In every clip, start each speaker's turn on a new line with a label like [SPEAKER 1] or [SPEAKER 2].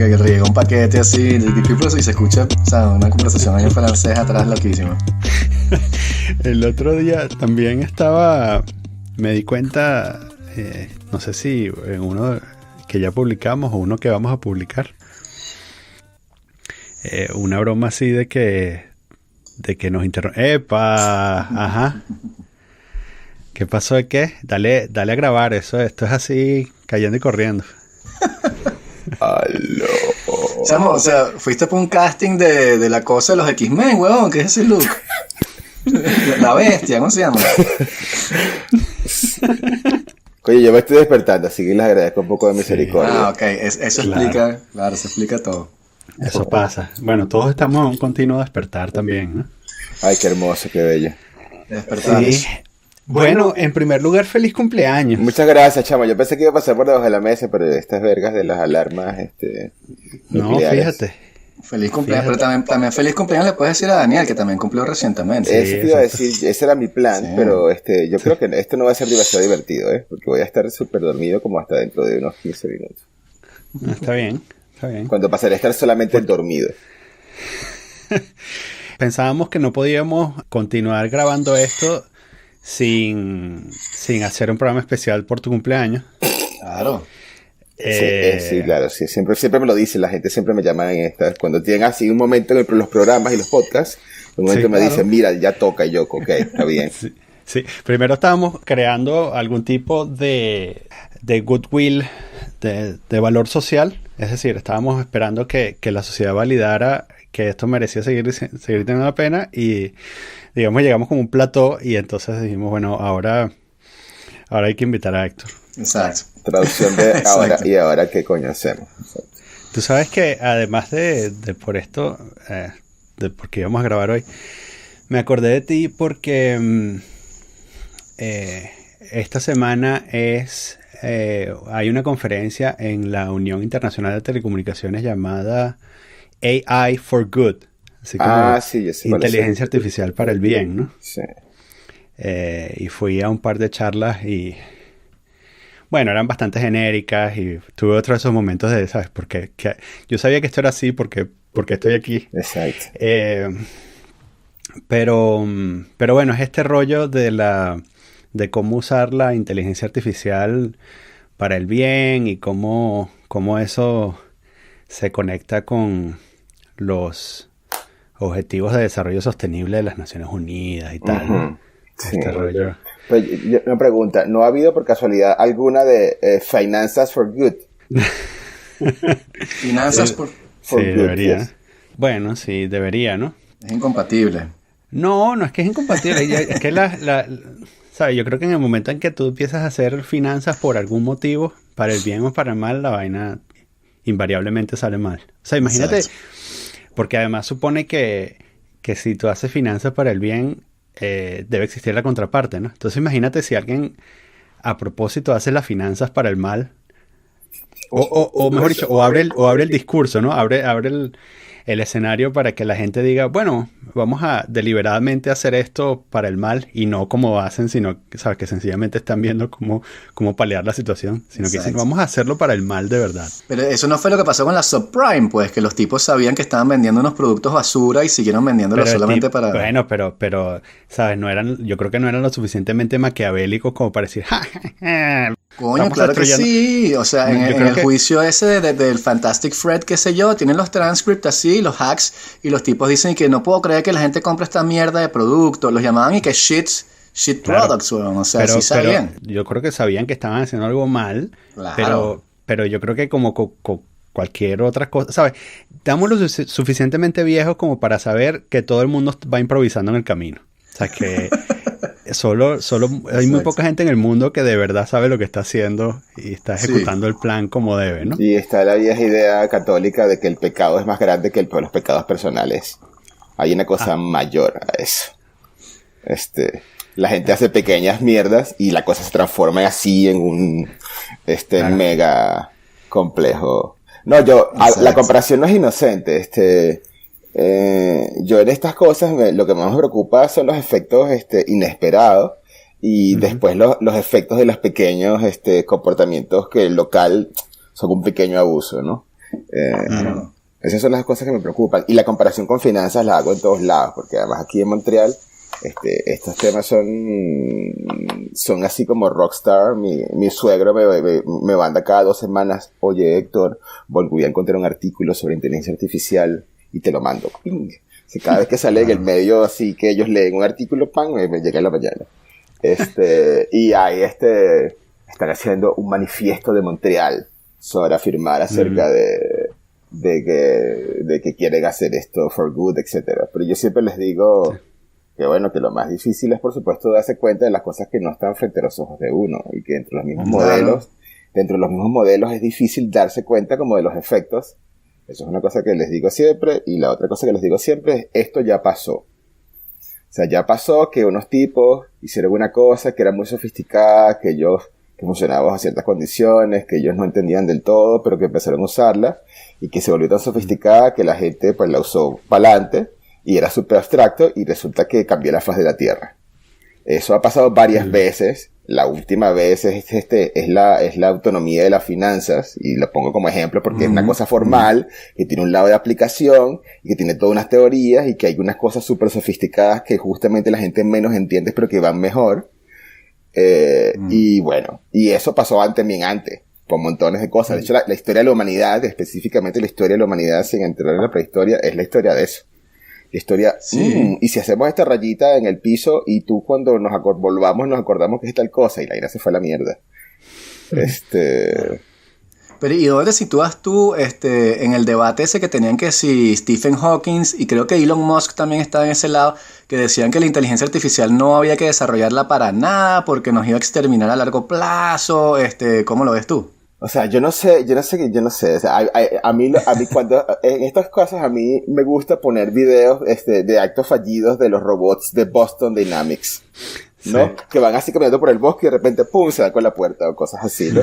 [SPEAKER 1] que riega un paquete así, y se escucha, o sea, una conversación ahí en francés atrás loquísima.
[SPEAKER 2] El otro día también me di cuenta, no sé si en uno que ya publicamos o uno que vamos a publicar, una broma así de que nos interrumpe. ¡Epa! Ajá. ¿Qué pasó de qué? Dale a grabar eso. Esto es así, cayendo y corriendo.
[SPEAKER 3] ¡Aló!
[SPEAKER 1] Chamo, o sea, fuiste por un casting de la cosa de los X-Men, weón. ¿Qué es ese look? La bestia, ¿cómo se llama?
[SPEAKER 3] Oye, yo me estoy despertando, así que les agradezco un poco de misericordia.
[SPEAKER 1] Ah, ok. Eso explica, claro, se explica todo.
[SPEAKER 2] Eso pasa. Bueno, todos estamos en un continuo despertar también, ¿no?
[SPEAKER 3] Ay, qué hermoso, qué bello.
[SPEAKER 1] Despertar.
[SPEAKER 2] Sí. Bueno, en primer lugar, feliz cumpleaños.
[SPEAKER 3] Muchas gracias, chamo. Yo pensé que iba a pasar por debajo de la mesa, pero estas vergas de las alarmas,
[SPEAKER 2] No,
[SPEAKER 3] nucleares.
[SPEAKER 2] Fíjate.
[SPEAKER 1] Feliz cumpleaños, pero también feliz cumpleaños le puedes decir a Daniel, que también cumplió recientemente.
[SPEAKER 3] Eso te iba a decir, ese era mi plan,
[SPEAKER 1] Sí.
[SPEAKER 3] pero yo creo que esto no va a ser demasiado divertido, porque voy a estar súper dormido como hasta dentro de unos 15 minutos.
[SPEAKER 2] Está bien, está bien.
[SPEAKER 3] Cuando pasaré a estar solamente dormido.
[SPEAKER 2] Pensábamos que no podíamos continuar grabando esto sin hacer un programa especial por tu cumpleaños.
[SPEAKER 1] Claro.
[SPEAKER 3] Sí, claro, sí, siempre me lo dice, la gente siempre me llama en estas, cuando tienen así un momento en los programas y los podcasts, un momento
[SPEAKER 2] Sí,
[SPEAKER 3] me
[SPEAKER 1] claro.
[SPEAKER 3] dicen, mira, ya toca, y yo, ok, está bien.
[SPEAKER 2] Sí, primero estábamos creando algún tipo de goodwill, de valor social. Es decir, estábamos esperando que la sociedad validara que esto merecía seguir teniendo la pena y, digamos, llegamos como un plató y entonces dijimos, bueno, ahora hay que invitar a Héctor.
[SPEAKER 1] Exacto.
[SPEAKER 3] Traducción de ahora,
[SPEAKER 1] Exacto.
[SPEAKER 3] y ahora qué coño hacemos.
[SPEAKER 2] Tú sabes que además de por esto, de porque íbamos a grabar hoy, me acordé de ti porque esta semana hay una conferencia en la Unión Internacional de Telecomunicaciones llamada AI for Good, así como
[SPEAKER 3] Sí, yo sé cuál es.
[SPEAKER 2] inteligencia artificial para el bien, ¿no?
[SPEAKER 3] Sí.
[SPEAKER 2] Y fui a un par de charlas y bueno, eran bastante genéricas y tuve otro de esos momentos de, ¿sabes? Porque yo sabía que esto era así porque estoy aquí.
[SPEAKER 3] Exacto.
[SPEAKER 2] Pero bueno, es este rollo de cómo usar la inteligencia artificial para el bien y cómo eso se conecta con los objetivos de desarrollo sostenible de las Naciones Unidas y tal. ¿no?
[SPEAKER 3] Sí.
[SPEAKER 2] Este rollo.
[SPEAKER 3] Pero una pregunta, ¿no ha habido por casualidad alguna de Finanzas for Good?
[SPEAKER 1] Finanzas por...
[SPEAKER 2] Sí,
[SPEAKER 3] good,
[SPEAKER 2] debería.
[SPEAKER 3] yes.
[SPEAKER 2] Bueno, sí, debería, ¿no?
[SPEAKER 1] Es incompatible.
[SPEAKER 2] No es que es incompatible. Es que ¿sabes? Yo creo que en el momento en que tú empiezas a hacer finanzas por algún motivo, para el bien o para el mal, la vaina invariablemente sale mal. O sea, imagínate,
[SPEAKER 1] Exacto.
[SPEAKER 2] porque además supone que si tú haces finanzas para el bien, debe existir la contraparte, ¿no? Entonces imagínate si alguien a propósito hace las finanzas para el mal, o mejor dicho, o abre el discurso, ¿no? Abre el escenario para que la gente diga, bueno, vamos a deliberadamente hacer esto para el mal y no como hacen, sino ¿sabes? Que sencillamente están viendo cómo paliar la situación, sino que dicen,
[SPEAKER 1] Exacto.
[SPEAKER 2] vamos a hacerlo para el mal de verdad.
[SPEAKER 1] Pero eso no fue lo que pasó con la subprime, pues, que los tipos sabían que estaban vendiendo unos productos basura y siguieron vendiéndolos
[SPEAKER 2] Pero el
[SPEAKER 1] solamente
[SPEAKER 2] tipo-
[SPEAKER 1] para...
[SPEAKER 2] Bueno, pero, ¿sabes? Yo creo que no eran lo suficientemente maquiavélicos como para decir, ¡ja!
[SPEAKER 1] Coño,
[SPEAKER 2] Estamos
[SPEAKER 1] claro que
[SPEAKER 2] destruyendo.
[SPEAKER 1] sí. O sea, en
[SPEAKER 2] Yo
[SPEAKER 1] en
[SPEAKER 2] creo
[SPEAKER 1] el
[SPEAKER 2] que-
[SPEAKER 1] juicio ese del Fantastic Fred, qué sé yo, tienen los transcripts así, los hacks, y los tipos dicen que no puedo creer que la gente compre esta mierda de producto. Los llamaban y que shit
[SPEAKER 2] Claro.
[SPEAKER 1] products, weón. O sea, sí sabían.
[SPEAKER 2] yo creo que sabían que estaban haciendo algo mal,
[SPEAKER 1] Claro.
[SPEAKER 2] pero yo creo que como cualquier otra cosa, ¿sabes? Estamos lo suficientemente viejos como para saber que todo el mundo va improvisando en el camino. O sea, que solo hay muy
[SPEAKER 1] Exacto.
[SPEAKER 2] poca gente en el mundo que de verdad sabe lo que está haciendo y está ejecutando el plan como debe, ¿no?
[SPEAKER 3] Y está la vieja idea católica de que el pecado es más grande que los pecados personales. Hay una cosa mayor a eso. La gente hace pequeñas mierdas y la cosa se transforma así en un
[SPEAKER 2] Claro.
[SPEAKER 3] mega complejo. No,
[SPEAKER 1] Exacto.
[SPEAKER 3] la comparación no es inocente. Yo en estas cosas lo que más me preocupa son los efectos inesperados y después los efectos de los pequeños comportamientos que local son un pequeño abuso, ¿no? Esas son las cosas que me preocupan. Y la comparación con finanzas la hago en todos lados, porque además aquí en Montreal estos temas son así como rockstar. Mi suegro me manda cada 2 semanas: oye, Héctor, volví a encontrar un artículo sobre inteligencia artificial y te lo mando. ¡Ping! O cada vez que sale en el medio así que ellos leen un artículo, ¡pam!, me llega en la mañana. Y ahí están haciendo un manifiesto de Montreal sobre afirmar acerca de que quieren hacer esto for good, etcétera. Pero yo siempre les digo que bueno, que lo más difícil es por supuesto darse cuenta de las cosas que no están frente a los ojos de uno, y que dentro de los mismos modelos es difícil darse cuenta como de los efectos. Eso es una cosa que les digo siempre. Y la otra cosa que les digo siempre es: esto ya pasó. O sea, ya pasó que unos tipos hicieron una cosa que era muy sofisticada, que funcionaba bajo ciertas condiciones, que ellos no entendían del todo, pero que empezaron a usarla, y que se volvió tan sofisticada que la gente pues la usó para adelante, y era súper abstracto, y resulta que cambió la faz de la Tierra. Eso ha pasado varias veces. La última vez es la autonomía de las finanzas, y lo pongo como ejemplo porque es una cosa formal, que tiene un lado de aplicación, y que tiene todas unas teorías, y que hay unas cosas súper sofisticadas que justamente la gente menos entiende, pero que van mejor. Y bueno, y eso pasó también antes, por montones de cosas. De hecho, la historia de la humanidad, específicamente la historia de la humanidad sin entrar en la prehistoria, es la historia de eso. La historia, y si hacemos esta rayita en el piso, y tú cuando volvamos nos acordamos que es tal cosa, y la ira se fue a la mierda.
[SPEAKER 1] Pero ¿y dónde te sitúas tú en el debate ese que tenían, que si Stephen Hawking, y creo que Elon Musk también estaba en ese lado, que decían que la inteligencia artificial no había que desarrollarla para nada porque nos iba a exterminar a largo plazo? ¿Cómo lo ves tú?
[SPEAKER 3] O sea, yo no sé. O sea, a mí cuando, en estas cosas, a mí me gusta poner videos, de actos fallidos de los robots de Boston Dynamics, ¿no? Sí. Que van así caminando por el bosque y de repente, ¡pum!, se dan con la puerta, o cosas así, ¿no?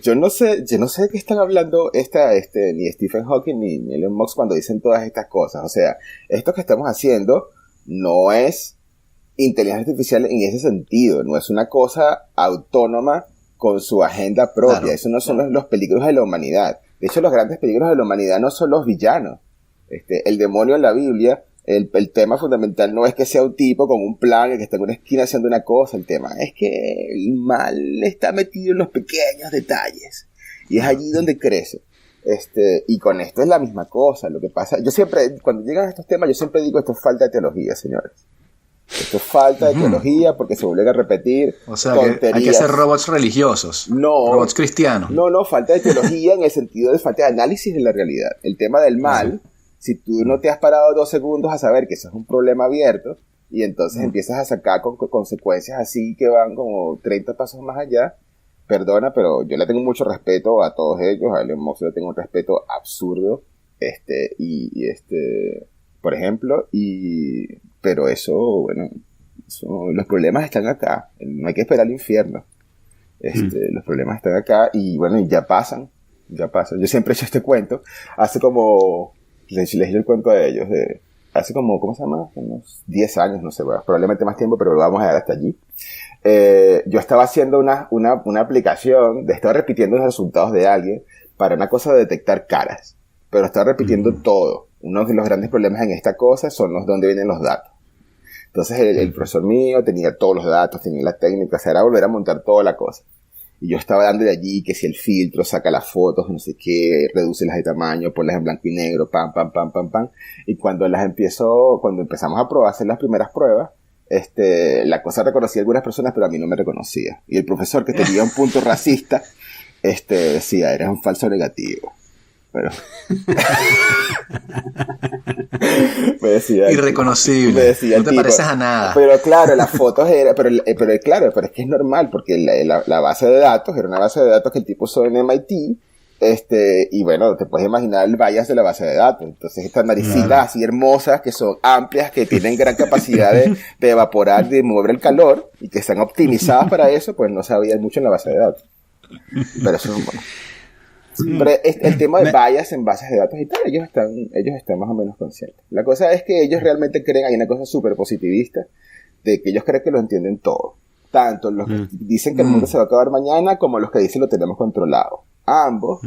[SPEAKER 3] Yo no sé de qué están hablando ni Stephen Hawking ni Elon Musk cuando dicen todas estas cosas. O sea, esto que estamos haciendo no es inteligencia artificial en ese sentido, no es una cosa autónoma con su agenda propia. Claro, eso no son los peligros de la humanidad. De hecho, los grandes peligros de la humanidad no son los villanos. El demonio en la Biblia, el tema fundamental no es que sea un tipo con un plan, que está en una esquina haciendo una cosa. El tema es que el mal está metido en los pequeños detalles, y es allí donde crece. Y con esto es la misma cosa. Lo que pasa, yo siempre, cuando llegan a estos temas, yo siempre digo: esto es falta de teología, señores. Esto es falta de teología, porque se vuelve a repetir. O sea, que
[SPEAKER 1] hay que ser robots religiosos, robots cristianos.
[SPEAKER 3] No, falta de teología en el sentido de falta de análisis de la realidad. El tema del mal, si tú no te has parado 2 segundos a saber que eso es un problema abierto, y entonces empiezas a sacar con consecuencias así que van como 30 pasos más allá, perdona, pero yo le tengo mucho respeto a todos ellos. A Elon Musk le tengo un respeto absurdo, por ejemplo, pero los problemas están acá. No hay que esperar al infierno. Los problemas están acá, y bueno, y ya pasan. Yo siempre he hecho este cuento. Hace como, les he hecho el cuento a ellos hace como, ¿cómo se llama? Unos 10 años, no sé, bueno, probablemente más tiempo, pero lo vamos a dar hasta allí. Yo estaba haciendo una aplicación, estaba repitiendo los resultados de alguien para una cosa de detectar caras, pero estaba repitiendo todo. Uno de los grandes problemas en esta cosa son dónde vienen los datos. Entonces el profesor mío tenía todos los datos, tenía la técnica, o sea, era volver a montar toda la cosa. Y yo estaba dando de allí que si el filtro saca las fotos, no sé qué, reduce las de tamaño, ponlas en blanco y negro, pam. Y cuando empezamos a probar, hacer las primeras pruebas, la cosa reconocía a algunas personas, pero a mí no me reconocía. Y el profesor, que tenía un punto racista, decía: eres un falso negativo. Pero me decía,
[SPEAKER 1] irreconocible,
[SPEAKER 3] me decía,
[SPEAKER 1] no te pareces a nada.
[SPEAKER 3] Pero claro, las fotos pero es que es normal, porque la base de datos era una base de datos que el tipo usó en MIT, y bueno, te puedes imaginar el bias de la base de datos. Entonces estas naricitas así hermosas, que son amplias, que tienen gran capacidad de evaporar, de mover el calor, y que están optimizadas para eso, pues no sabían mucho en la base de datos. Pero eso es bueno. Pero el tema de bias en bases de datos y tal, ellos están más o menos conscientes. La cosa es que ellos realmente creen, hay una cosa súper positivista, de que ellos creen que lo entienden todo. Tanto los que dicen que el mundo se va a acabar mañana, como los que dicen lo tenemos controlado. Ambos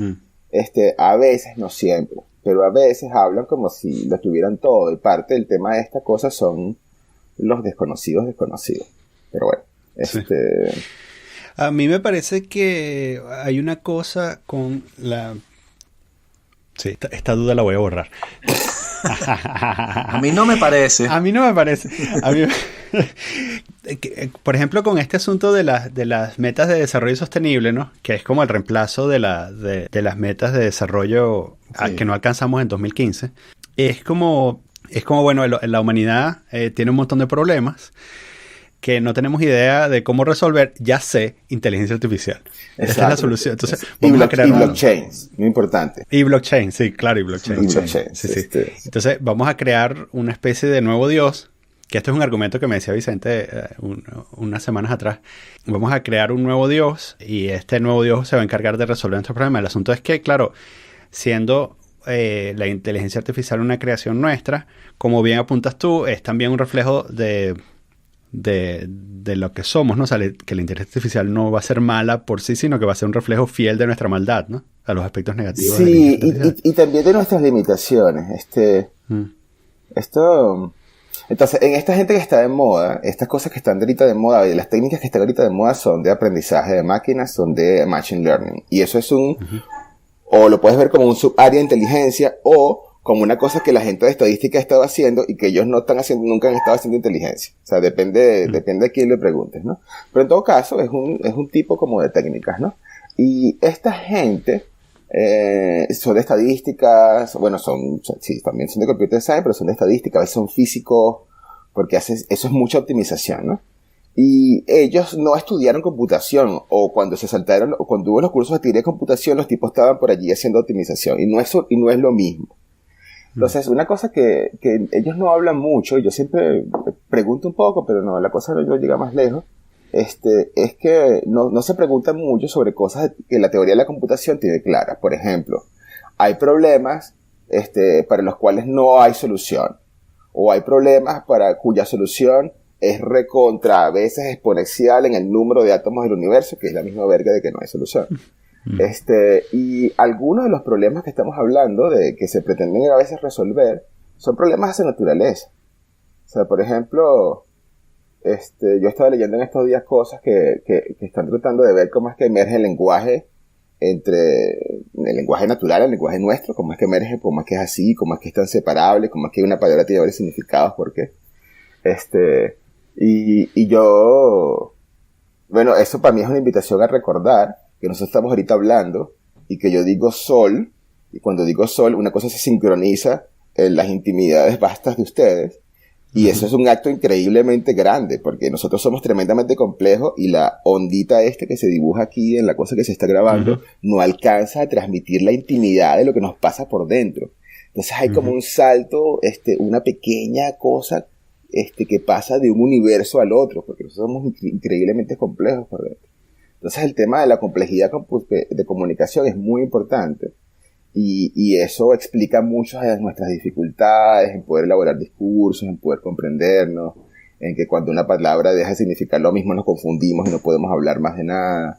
[SPEAKER 3] A veces, no siempre, pero a veces hablan como si lo tuvieran todo, y parte del tema de esta cosa son los desconocidos. Pero bueno,
[SPEAKER 2] Sí. A mí me parece que hay una cosa con la... Sí, esta duda la voy a borrar.
[SPEAKER 1] A mí no me parece.
[SPEAKER 2] A mí no me parece. A mí, por ejemplo, con este asunto de las metas de desarrollo sostenible, ¿no? Que es como el reemplazo de las metas de desarrollo que no alcanzamos en 2015. Es como bueno, la humanidad tiene un montón de problemas que no tenemos idea de cómo resolver. Ya sé, inteligencia artificial. Esa es la solución. Entonces, vamos a crear
[SPEAKER 3] blockchains, muy importante.
[SPEAKER 2] Y blockchain, sí, claro, y blockchain. Sí. Entonces, vamos a crear una especie de nuevo Dios, que esto es un argumento que me decía Vicente unas semanas atrás. Vamos a crear un nuevo Dios y este nuevo Dios se va a encargar de resolver nuestros problemas. El asunto es que, claro, siendo la inteligencia artificial una creación nuestra, como bien apuntas tú, es también un reflejo de lo que somos, ¿no? O sea, que la inteligencia artificial no va a ser mala por sí, sino que va a ser un reflejo fiel de nuestra maldad, ¿no? A los aspectos negativos.
[SPEAKER 3] Sí, y también de nuestras limitaciones. Entonces, en esta gente que está de moda, estas cosas que están ahorita de moda, y las técnicas que están ahorita de moda son de aprendizaje de máquinas, son de machine learning. Y eso es o lo puedes ver como un subárea de inteligencia, o como una cosa que la gente de estadística ha estado haciendo y que ellos no están haciendo, nunca han estado haciendo inteligencia. O sea, depende de quién le preguntes, ¿no? Pero en todo caso, es un tipo como de técnicas, ¿no? Y esta gente son de estadísticas, bueno, sí, también son de computer science, pero son de estadística, a veces son físicos, porque eso es mucha optimización, ¿no? Y ellos no estudiaron computación, o cuando se saltaron, o cuando hubo los cursos de teoría de computación, los tipos estaban por allí haciendo optimización, y no es lo mismo. Entonces, una cosa que ellos no hablan mucho, y yo siempre pregunto un poco, pero no, la cosa no llega más lejos, es que no se pregunta mucho sobre cosas que la teoría de la computación tiene claras. Por ejemplo, hay problemas para los cuales no hay solución, o hay problemas para cuya solución es recontra a veces exponencial en el número de átomos del universo, que es la misma verga de que no hay solución. Y algunos de los problemas que estamos hablando, de que se pretenden a veces resolver, son problemas de naturaleza. O sea, por ejemplo, yo estaba leyendo en estos días cosas que están tratando de ver cómo es que emerge el lenguaje entre el lenguaje natural, el lenguaje nuestro, cómo es que emerge, cómo es que es así, cómo es que es tan separable, cómo es que una palabra tiene varios significados, ¿por qué? Y yo, bueno, eso para mí es una invitación a recordar que nosotros estamos ahorita hablando, y que yo digo sol, y cuando digo sol, una cosa se sincroniza en las intimidades vastas de ustedes, y eso es un acto increíblemente grande, porque nosotros somos tremendamente complejos, y la ondita que se dibuja aquí en la cosa que se está grabando, no alcanza a transmitir la intimidad de lo que nos pasa por dentro. Entonces hay como un salto, una pequeña cosa, que pasa de un universo al otro, porque nosotros somos increíblemente complejos por dentro. Entonces el tema de la complejidad de comunicación es muy importante, y eso explica muchas de nuestras dificultades en poder elaborar discursos, en poder comprendernos, en que cuando una palabra deja de significar lo mismo nos confundimos y no podemos hablar más de nada.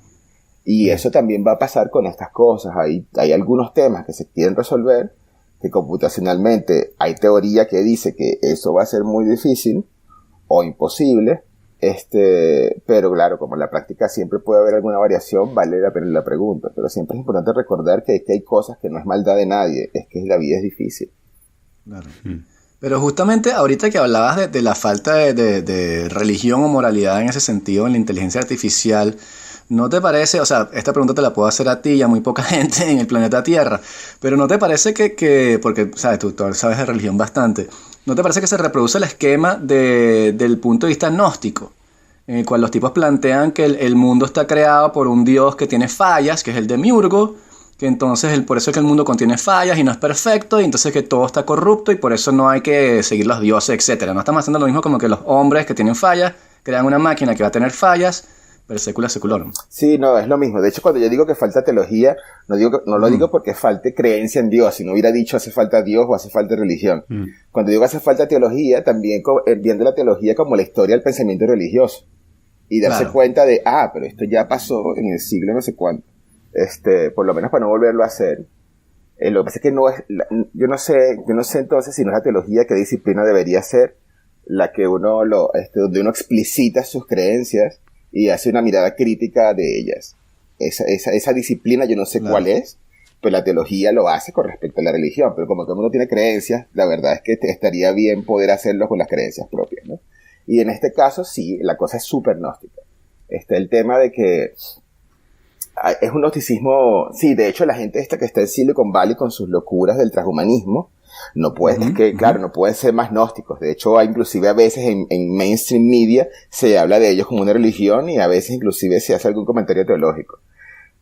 [SPEAKER 3] Y eso también va a pasar con estas cosas. Hay algunos temas que se quieren resolver, que computacionalmente hay teoría que dice que eso va a ser muy difícil o imposible. Pero claro, como en la práctica siempre puede haber alguna variación, vale la pena la pregunta, pero siempre es importante recordar que hay cosas que no es maldad de nadie, es que la vida es difícil.
[SPEAKER 1] Claro. Pero justamente ahorita que hablabas de la falta de religión o moralidad en ese sentido en la inteligencia artificial, ¿no te parece, o sea, esta pregunta te la puedo hacer a ti y a muy poca gente en el planeta Tierra, pero ¿no te parece que porque sabes, tú sabes de religión bastante, ¿no te parece que se reproduce el esquema del punto de vista gnóstico, en el cual los tipos plantean que el mundo está creado por un dios que tiene fallas, que es el demiurgo, que entonces por eso es que el mundo contiene fallas y no es perfecto, y entonces que todo está corrupto y por eso no hay que seguir los dioses, etcétera? No estamos haciendo lo mismo como que los hombres que tienen fallas crean una máquina que va a tener fallas, pero secula seculorum.
[SPEAKER 3] Sí, no, es lo mismo. De hecho, cuando yo digo que falta teología, no lo digo porque falte creencia en Dios, si no hubiera dicho hace falta Dios o hace falta religión. Cuando digo hace falta teología, también viendo la teología como la historia del pensamiento religioso. Y darse cuenta de, pero esto ya pasó en el siglo no sé cuánto. Por lo menos para no volverlo a hacer. Lo que pasa es que yo no sé entonces si no es la teología qué disciplina debería ser la que donde uno explicita sus creencias y hace una mirada crítica de ellas. Esa disciplina yo no sé cuál es, pero la teología lo hace con respecto a la religión, pero como todo el mundo tiene creencias, la verdad es que estaría bien poder hacerlo con las creencias propias, ¿no? Y en este caso sí, la cosa es súper gnóstica. El tema de que es un gnosticismo, sí, de hecho la gente esta que está en Silicon Valley con sus locuras del transhumanismo, no pueden ser más gnósticos. De hecho, inclusive a veces en mainstream media se habla de ellos como una religión y a veces inclusive se hace algún comentario teológico.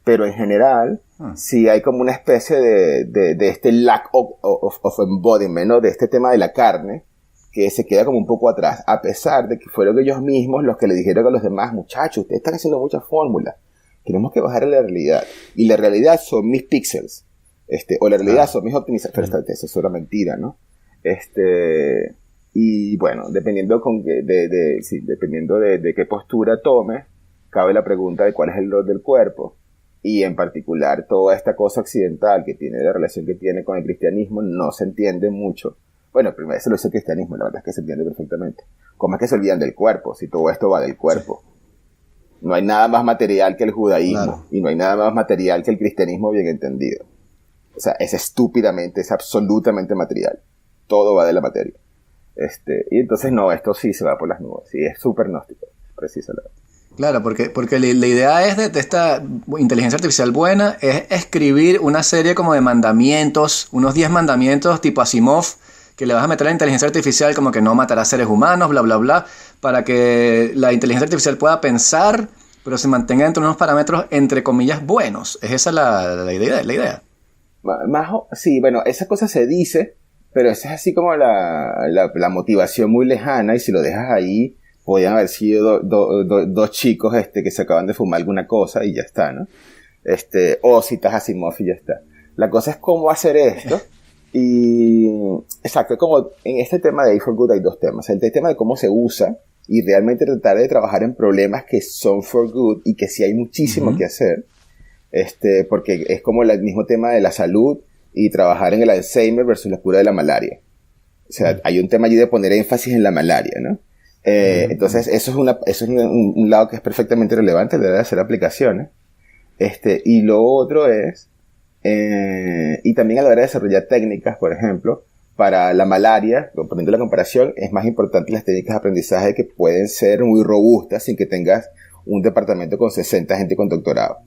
[SPEAKER 3] Pero en general, sí hay como una especie de este lack of embodiment, ¿no? De este tema de la carne, que se queda como un poco atrás, a pesar de que fueron ellos mismos los que le dijeron a los demás, muchachos, ustedes están haciendo muchas fórmulas, tenemos que bajar a la realidad. Y la realidad son mis píxeles. O la realidad son mis optimizaciones. Pero eso es una mentira, ¿no? Y bueno, dependiendo de qué postura tome, cabe la pregunta de cuál es el rol del cuerpo. Y en particular, toda esta cosa occidental que tiene la relación que tiene con el cristianismo no se entiende mucho. Bueno, primero se lo dice el cristianismo, la verdad es que se entiende perfectamente. ¿Cómo es que se olvidan del cuerpo? Si todo esto va del cuerpo. No hay nada más material que el judaísmo, y no hay nada más material que el cristianismo bien entendido. O sea, es absolutamente material. Todo va de la materia. Y entonces no, esto sí se va por las nubes. Sí, es súper gnóstico, precisamente.
[SPEAKER 1] Claro, porque la idea es de esta inteligencia artificial buena, es escribir una serie como de mandamientos, unos 10 mandamientos tipo Asimov, que le vas a meter a la inteligencia artificial como que no matará seres humanos, bla, bla, bla, para que la inteligencia artificial pueda pensar, pero se mantenga dentro de unos parámetros, entre comillas, buenos. ¿Es esa la idea?
[SPEAKER 3] Sí, bueno, esa cosa se dice, pero esa es así como la motivación muy lejana, y si lo dejas ahí, podían haber sido dos chicos que se acaban de fumar alguna cosa y ya está, ¿no? O citas a Asimov y ya está. La cosa es cómo hacer esto. Y exacto, como en este tema de A for Good hay dos temas. El tema de cómo se usa y realmente tratar de trabajar en problemas que son for good y que sí hay muchísimo que hacer. Porque es como el mismo tema de la salud y trabajar en el Alzheimer versus la cura de la malaria. O sea, hay un tema allí de poner énfasis en la malaria, ¿no? Entonces, eso es un lado que es perfectamente relevante de hacer aplicaciones. Y lo otro es, y también a la hora de desarrollar técnicas, por ejemplo, para la malaria, poniendo la comparación, es más importante las técnicas de aprendizaje que pueden ser muy robustas sin que tengas un departamento con 60 gente con doctorado,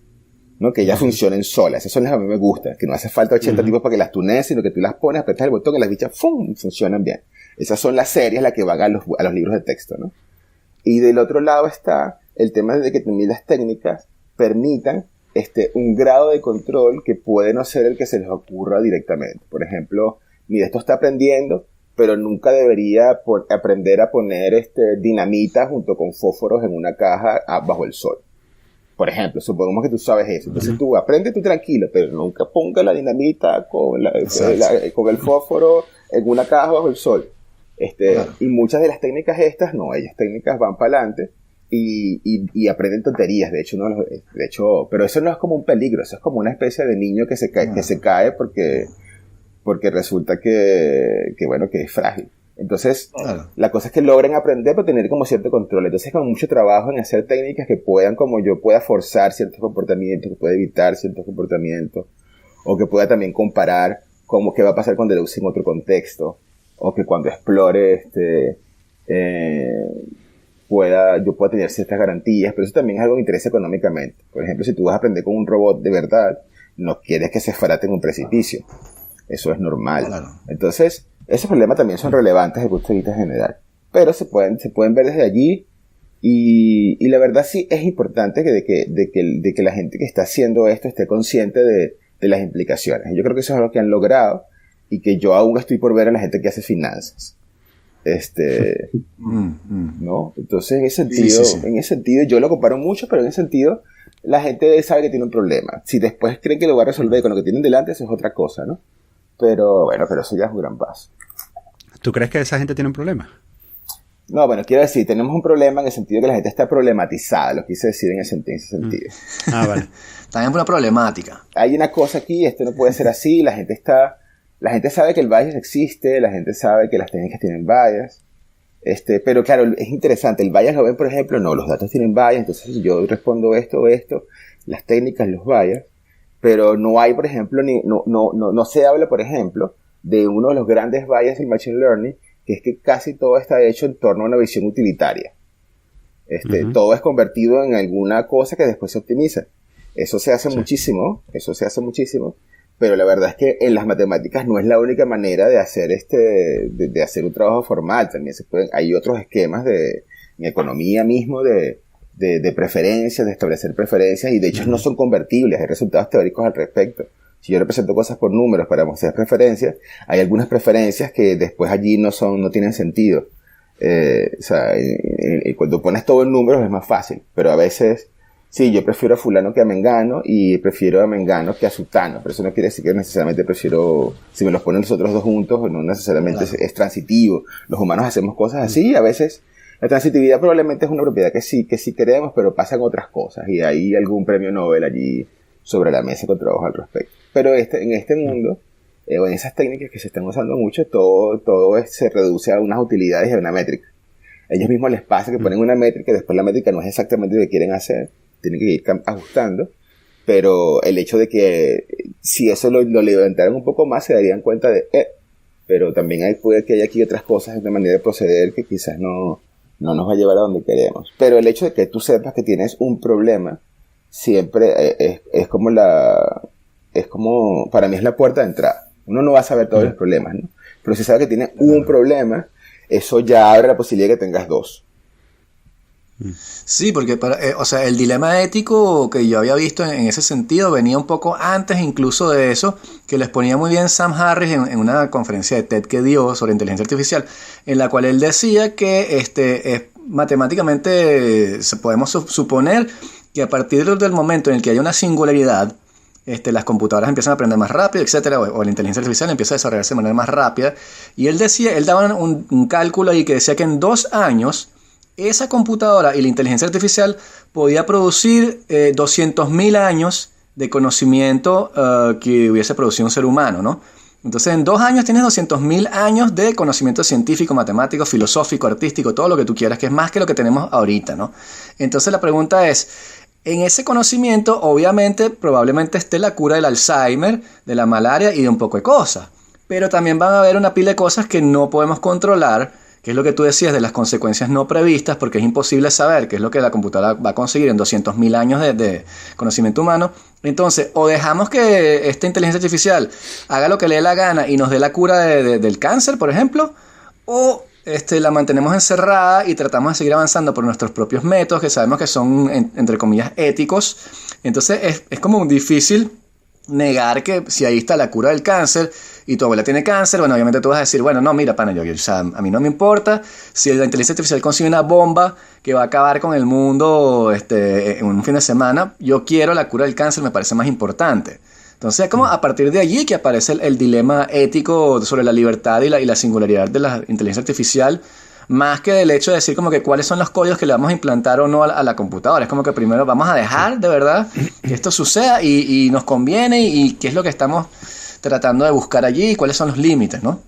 [SPEAKER 3] ¿no? Que ya funcionen solas. Esas son las que a mí me gustan, que no hace falta 80 tipos para que las tunees, sino que tú las pones, apretas el botón y las bichas ¡fum! Funcionan bien. Esas son las series las que van a los libros de texto, ¿no? Y del otro lado está el tema de que también las técnicas permitan un grado de control que puede no ser el que se les ocurra directamente. Por ejemplo, mira, esto está aprendiendo, pero nunca debería aprender a poner dinamita junto con fósforos en una caja bajo el sol. Por ejemplo, supongamos que tú sabes eso. Entonces tú aprende tú tranquilo, pero nunca ponga la dinamita con el fósforo en una caja bajo el sol. Claro. Y muchas de las técnicas ellas técnicas van para adelante y aprenden tonterías. De hecho, pero eso no es como un peligro, eso es como una especie de niño que se cae porque resulta que es frágil. Entonces, la cosa es que logren aprender pero tener como cierto control. Entonces, con mucho trabajo en hacer técnicas que puedan, como yo, pueda forzar ciertos comportamientos, que pueda evitar ciertos comportamientos, o que pueda también comparar qué va a pasar cuando lo use en otro contexto, o que cuando explore yo pueda tener ciertas garantías, pero eso también es algo que interesa económicamente. Por ejemplo, si tú vas a aprender con un robot de verdad, no quieres que se esfarate en un precipicio. Eso es normal. Claro. Entonces, esos problemas también son relevantes desde el punto de vista general. Pero se pueden ver desde allí, y la verdad sí es importante de que la gente que está haciendo esto esté consciente de las implicaciones. Y yo creo que eso es lo que han logrado, y que yo aún estoy por ver a la gente que hace finanzas. ¿No? Entonces, en ese sentido, yo lo comparo mucho, pero en ese sentido, la gente sabe que tiene un problema. Si después creen que lo va a resolver con lo que tienen delante, eso es otra cosa, ¿no? Pero eso ya es un gran paso.
[SPEAKER 2] ¿Tú crees que esa gente tiene un problema?
[SPEAKER 3] No, bueno, quiero decir, tenemos un problema en el sentido de que la gente está problematizada, lo quise decir en ese sentido.
[SPEAKER 2] Vale.
[SPEAKER 1] También una problemática.
[SPEAKER 3] Hay una cosa aquí, esto no puede ser así, la gente sabe que el bias existe, la gente sabe que las técnicas tienen bias, pero claro, es interesante, el bias lo ven, por ejemplo, no, los datos tienen bias, entonces yo respondo esto, las técnicas, los bias, pero no hay, por ejemplo, no se habla, por ejemplo, de uno de los grandes bias del Machine Learning, que es que casi todo está hecho en torno a una visión utilitaria. Todo es convertido en alguna cosa que después se optimiza. Eso se hace muchísimo, pero la verdad es que en las matemáticas no es la única manera de hacer de hacer un trabajo formal. También hay otros esquemas en economía mismo de preferencias, de establecer preferencias, y de hecho no son convertibles, hay resultados teóricos al respecto. Si yo represento cosas por números para mostrar preferencias, hay algunas preferencias que después allí no tienen sentido. Cuando pones todo en números es más fácil, pero a veces, sí, yo prefiero a fulano que a mengano, y prefiero a mengano que a sutano, pero eso no quiere decir que necesariamente prefiero, si me los ponen los otros dos juntos, no necesariamente es transitivo. Los humanos hacemos cosas así, a veces la transitividad probablemente es una propiedad que sí queremos, pero pasan otras cosas, y hay algún premio Nobel allí sobre la mesa con trabajo al respecto. Pero en este mundo, o en esas técnicas que se están usando mucho, todo se reduce a unas utilidades y a una métrica. A ellos mismos les pasa que ponen una métrica y después la métrica no es exactamente lo que quieren hacer, tienen que ir ajustando, pero el hecho de que si eso lo levantaran un poco más se darían cuenta pero también puede que haya aquí otras cosas, una manera de proceder que quizás no nos va a llevar a donde queremos. Pero el hecho de que tú sepas que tienes un problema siempre es como para mí es la puerta de entrada. Uno no va a saber todos los problemas, ¿no? Pero si sabe que tiene un problema, eso ya abre la posibilidad de que tengas dos.
[SPEAKER 1] Sí, porque el dilema ético que yo había visto en ese sentido venía un poco antes incluso de eso, que lo exponía muy bien Sam Harris en una conferencia de TED que dio sobre inteligencia artificial, en la cual él decía que matemáticamente podemos suponer que a partir del momento en el que haya una singularidad, las computadoras empiezan a aprender más rápido, etcétera, o la inteligencia artificial empieza a desarrollarse de manera más rápida. Y él daba un cálculo ahí que decía que en 2 años esa computadora y la inteligencia artificial podía producir 200.000 años de conocimiento que hubiese producido un ser humano, ¿no? Entonces en 2 años tienes 200.000 años de conocimiento científico, matemático, filosófico, artístico, todo lo que tú quieras, que es más que lo que tenemos ahorita, ¿no? Entonces la pregunta es, en ese conocimiento obviamente probablemente esté la cura del Alzheimer, de la malaria y de un poco de cosas, pero también van a haber una pila de cosas que no podemos controlar, que es lo que tú decías de las consecuencias no previstas, porque es imposible saber qué es lo que la computadora va a conseguir en 200.000 años de conocimiento humano. Entonces, o dejamos que esta inteligencia artificial haga lo que le dé la gana y nos dé la cura del cáncer, por ejemplo, o la mantenemos encerrada y tratamos de seguir avanzando por nuestros propios métodos, que sabemos que son, entre comillas, éticos. Entonces, es como difícil negar que si ahí está la cura del cáncer y tu abuela tiene cáncer, bueno, obviamente tú vas a decir, bueno, no, mira, pana, a mí no me importa si la inteligencia artificial consigue una bomba que va a acabar con el mundo en un fin de semana, yo quiero la cura del cáncer, me parece más importante. Entonces es como a partir de allí que aparece el dilema ético sobre la libertad y la singularidad de la inteligencia artificial, más que del hecho de decir como que cuáles son los códigos que le vamos a implantar o no a la computadora. Es como que primero vamos a dejar de verdad que esto suceda y nos conviene y qué es lo que estamos tratando de buscar allí y cuáles son los límites, ¿no?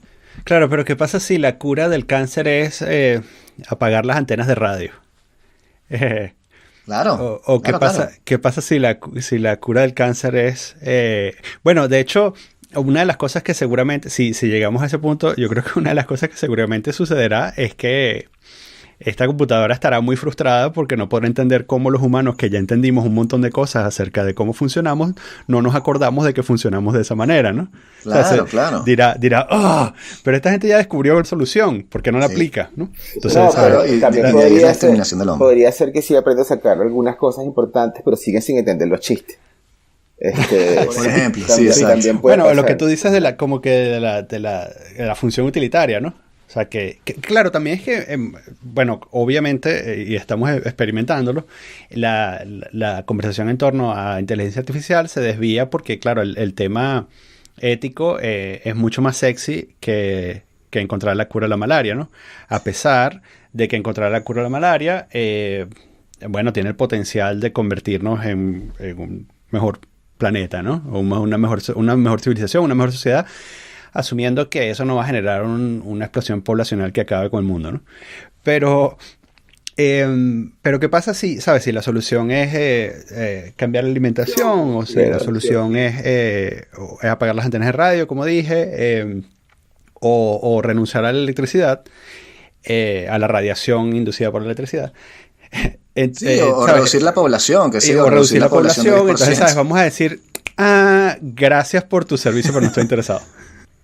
[SPEAKER 2] Claro, pero ¿qué pasa si la cura del cáncer es apagar las antenas de radio?
[SPEAKER 1] Claro.
[SPEAKER 2] ¿Qué pasa si la cura del cáncer es... bueno, de hecho, una de las cosas que seguramente, si llegamos a ese punto, yo creo que una de las cosas que seguramente sucederá es que esta computadora estará muy frustrada porque no podrá entender cómo los humanos, que ya entendimos un montón de cosas acerca de cómo funcionamos, no nos acordamos de que funcionamos de esa manera, ¿no?
[SPEAKER 1] Claro,
[SPEAKER 2] o sea, claro. Dirá, pero esta gente ya descubrió la solución, ¿por qué no la aplica? ¿No?
[SPEAKER 3] Entonces, también podría ser que sí aprenda a sacar algunas cosas importantes, pero siguen sin entender los chistes.
[SPEAKER 2] Por ejemplo, también bueno, pasar. Lo que tú dices de la función utilitaria, ¿no? O sea, que claro, también es que, bueno, obviamente, y estamos experimentándolo, la conversación en torno a inteligencia artificial se desvía porque, claro, el tema ético es mucho más sexy que que encontrar la cura a la malaria, ¿no? A pesar de que encontrar la cura a la malaria, bueno, tiene el potencial de convertirnos en un mejor planeta, ¿no? O una mejor civilización, una mejor sociedad, asumiendo que eso no va a generar una explosión poblacional que acabe con el mundo, ¿no? Pero ¿qué pasa si, sabes, si la solución es cambiar la alimentación, o si la solución es apagar las antenas de radio, como dije, o renunciar a la electricidad, a la radiación inducida por la electricidad?
[SPEAKER 1] O reducir la población,
[SPEAKER 2] o reducir la población. Entonces, ¿sabes? Vamos a decir, gracias por tu servicio, pero no estoy interesado.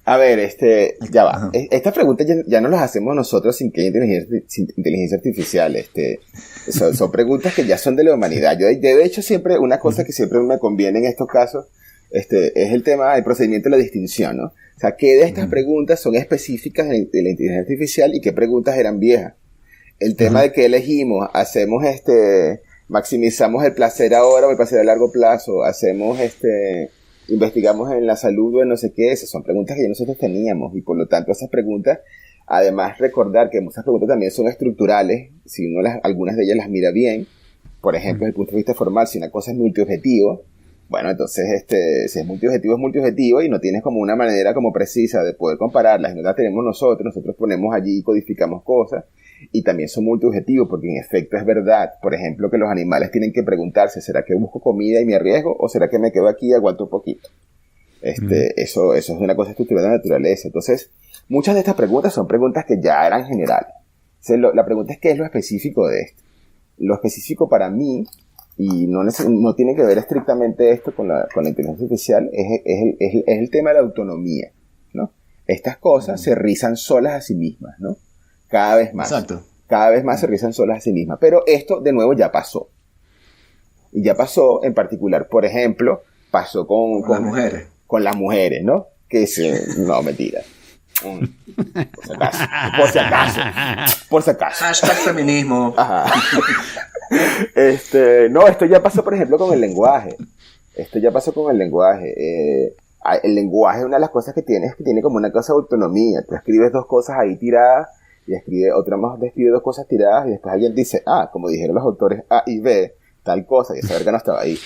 [SPEAKER 3] A ver, ya va. Estas preguntas ya no las hacemos nosotros sin que haya inteligencia artificial. Son preguntas que ya son de la humanidad. Yo, de hecho, siempre, una cosa que siempre me conviene en estos casos, es el tema del procedimiento de la distinción, ¿no? O sea, ¿qué de estas preguntas son específicas de la inteligencia artificial y qué preguntas eran viejas? El tema de que elegimos, hacemos maximizamos el placer ahora o el placer a largo plazo, hacemos investigamos en la salud o en no sé qué, esas son preguntas que ya nosotros teníamos, y por lo tanto esas preguntas, además recordar que muchas preguntas también son estructurales, si uno algunas de ellas las mira bien, por ejemplo desde el punto de vista formal, si una cosa es multiobjetivo, bueno, entonces si es multiobjetivo y no tienes como una manera como precisa de poder compararlas, y no la tenemos nosotros ponemos allí y codificamos cosas, y también son multiobjetivos, porque en efecto es verdad, por ejemplo, que los animales tienen que preguntarse, ¿será que busco comida y me arriesgo? ¿O será que me quedo aquí y aguanto un poquito? Eso es una cosa estructural de la naturaleza. Entonces, muchas de estas preguntas son preguntas que ya eran generales. Entonces, la pregunta es, ¿qué es lo específico de esto? Lo específico para mí, y no tiene que ver estrictamente esto con la inteligencia artificial, es el tema de la autonomía, ¿no? Estas cosas se rizan solas a sí mismas, ¿no? Cada vez más.
[SPEAKER 1] Exacto.
[SPEAKER 3] Cada vez más se rizan solas a sí mismas. Pero esto, de nuevo, ya pasó. Y ya pasó, en particular, por ejemplo, pasó con
[SPEAKER 1] las mujeres.
[SPEAKER 3] Con las mujeres, ¿no? No, mentira. Por si acaso.
[SPEAKER 1] Hashtag feminismo.
[SPEAKER 3] Ajá. Esto ya pasó, por ejemplo, con el lenguaje. El lenguaje, una de las cosas que tiene es que tiene como una cosa de autonomía. Tú escribes dos cosas ahí tiradas, y otra más escribe dos cosas tiradas, y después alguien dice, como dijeron los autores A y B, tal cosa, y esa verga no estaba ahí.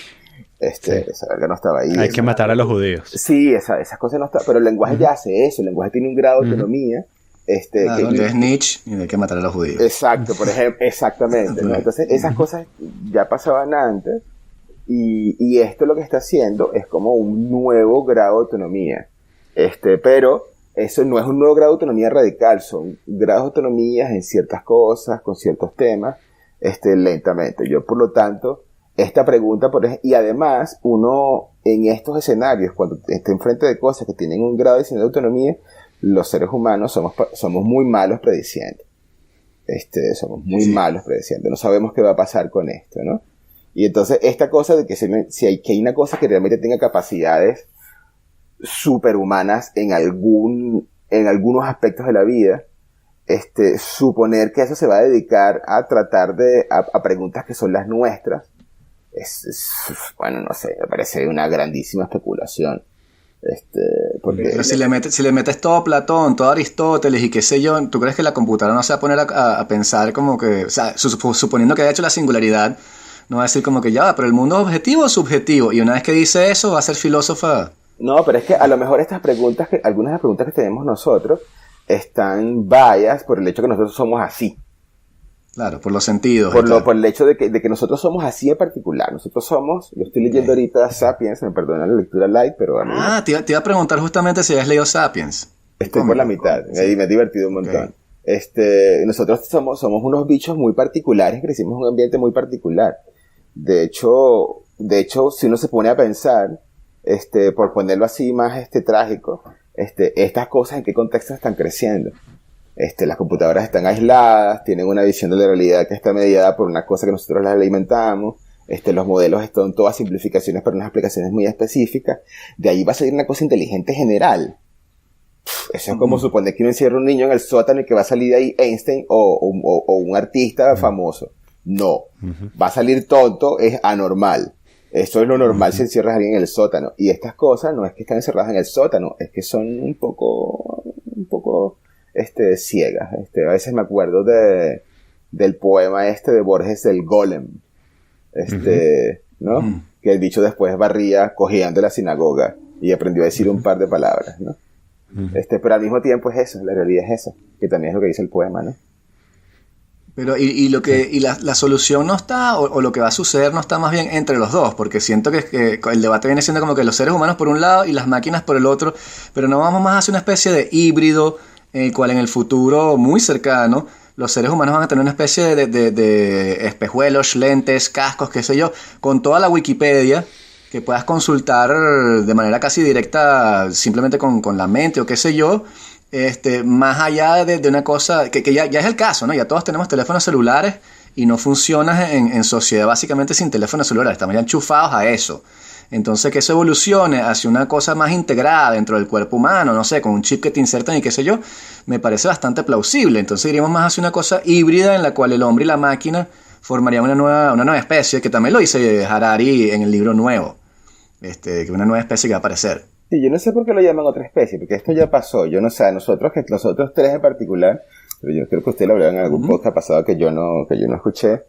[SPEAKER 3] Esa verga no estaba ahí.
[SPEAKER 2] Hay que matar a los judíos.
[SPEAKER 3] Sí, esas cosas no están, pero el lenguaje ya hace eso, el lenguaje tiene un grado de autonomía.
[SPEAKER 1] Claro, que es Nietzsche y hay que matar a los judíos.
[SPEAKER 3] Exacto, por ejemplo, exactamente, ¿no? Entonces esas cosas ya pasaban antes, y esto lo que está haciendo es como un nuevo grado de autonomía. Pero eso no es un nuevo grado de autonomía radical, son grados de autonomía en ciertas cosas, con ciertos temas, lentamente. Yo, por lo tanto, esta pregunta, y además, uno en estos escenarios, cuando está enfrente de cosas que tienen un grado de autonomía, los seres humanos somos muy malos prediciendo. Somos muy malos prediciendo. No sabemos qué va a pasar con esto, ¿no? Y entonces, esta cosa de que que hay una cosa que realmente tenga capacidades superhumanas en algunos aspectos de la vida, suponer que eso se va a dedicar a tratar a preguntas que son las nuestras, bueno, no sé, me parece una grandísima especulación. Porque
[SPEAKER 1] pero si le metes todo Platón, todo Aristóteles y qué sé yo, ¿tú crees que la computadora no se va a poner a pensar como que, o sea, suponiendo que haya hecho la singularidad, no va a decir como que ya va, pero el mundo es objetivo o subjetivo? Y una vez que dice eso, va a ser filósofa.
[SPEAKER 3] No, pero es que a lo mejor algunas de las preguntas que tenemos nosotros están biased por el hecho de que nosotros somos así.
[SPEAKER 1] Claro, por los sentidos.
[SPEAKER 3] Por el hecho de que nosotros somos así en particular. Yo estoy leyendo ahorita Sapiens, me perdona la lectura light, pero a mí...
[SPEAKER 1] te iba a preguntar justamente si habías leído Sapiens.
[SPEAKER 3] Estoy por la mitad, me he divertido un montón. Nosotros somos unos bichos muy particulares, crecimos en un ambiente muy particular. De hecho, si uno se pone a pensar, por ponerlo así más trágico, estas cosas en qué contexto están creciendo. Las computadoras están aisladas, tienen una visión de la realidad que está mediada por una cosa que nosotros las alimentamos, los modelos son todas simplificaciones para unas aplicaciones muy específicas, de ahí va a salir una cosa inteligente general. Eso es como suponer que uno encierra un niño en el sótano y que va a salir de ahí Einstein o un artista famoso. No, va a salir tonto, es anormal. Eso es lo normal si encierras a alguien en el sótano. Y estas cosas no es que están encerradas en el sótano, es que son un poco ciegas. A veces me acuerdo del poema de Borges del Golem, ¿no? Uh-huh. Que el bicho después barría cojeando la sinagoga y aprendió a decir un par de palabras, ¿no? Uh-huh. Pero al mismo tiempo es eso, la realidad es eso, que también es lo que dice el poema, ¿no?
[SPEAKER 1] Pero la solución no está, o lo que va a suceder no está más bien entre los dos, porque siento que el debate viene siendo como que los seres humanos por un lado y las máquinas por el otro, pero no vamos más hacia una especie de híbrido en el cual en el futuro muy cercano los seres humanos van a tener una especie de espejuelos, lentes, cascos, qué sé yo, con toda la Wikipedia que puedas consultar de manera casi directa simplemente con la mente o qué sé yo. Más allá de una cosa que ya es el caso, ¿no? Ya todos tenemos teléfonos celulares y no funcionas en sociedad básicamente sin teléfonos celulares, estamos ya enchufados a eso. Entonces que eso evolucione hacia una cosa más integrada dentro del cuerpo humano, no sé, con un chip que te insertan y qué sé yo, me parece bastante plausible. Entonces iríamos más hacia una cosa híbrida en la cual el hombre y la máquina formarían una nueva especie, que también lo dice Harari en el libro nuevo, que una nueva especie que va a aparecer.
[SPEAKER 3] Sí, yo no sé por qué lo llaman otra especie, porque esto ya pasó. Yo no sé, nosotros tres en particular, pero yo creo que usted lo habló en algún podcast pasado que yo no escuché.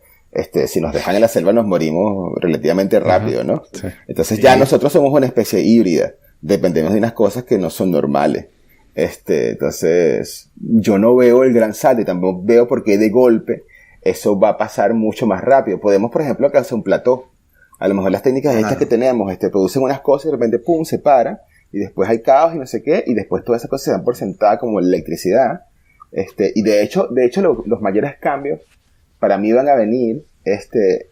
[SPEAKER 3] Si nos dejan en la selva nos morimos relativamente rápido, ¿no? Sí. Entonces ya nosotros somos una especie híbrida, dependemos de unas cosas que no son normales. Entonces yo no veo el gran salto y tampoco veo por qué de golpe eso va a pasar mucho más rápido. Podemos, por ejemplo, alcanzar un plató. A lo mejor las técnicas estas que tenemos producen unas cosas y de repente ¡pum! Se para. Y después hay caos y no sé qué, y después todas esas cosas se dan por sentada como electricidad. Y de hecho los mayores cambios para mí van a venir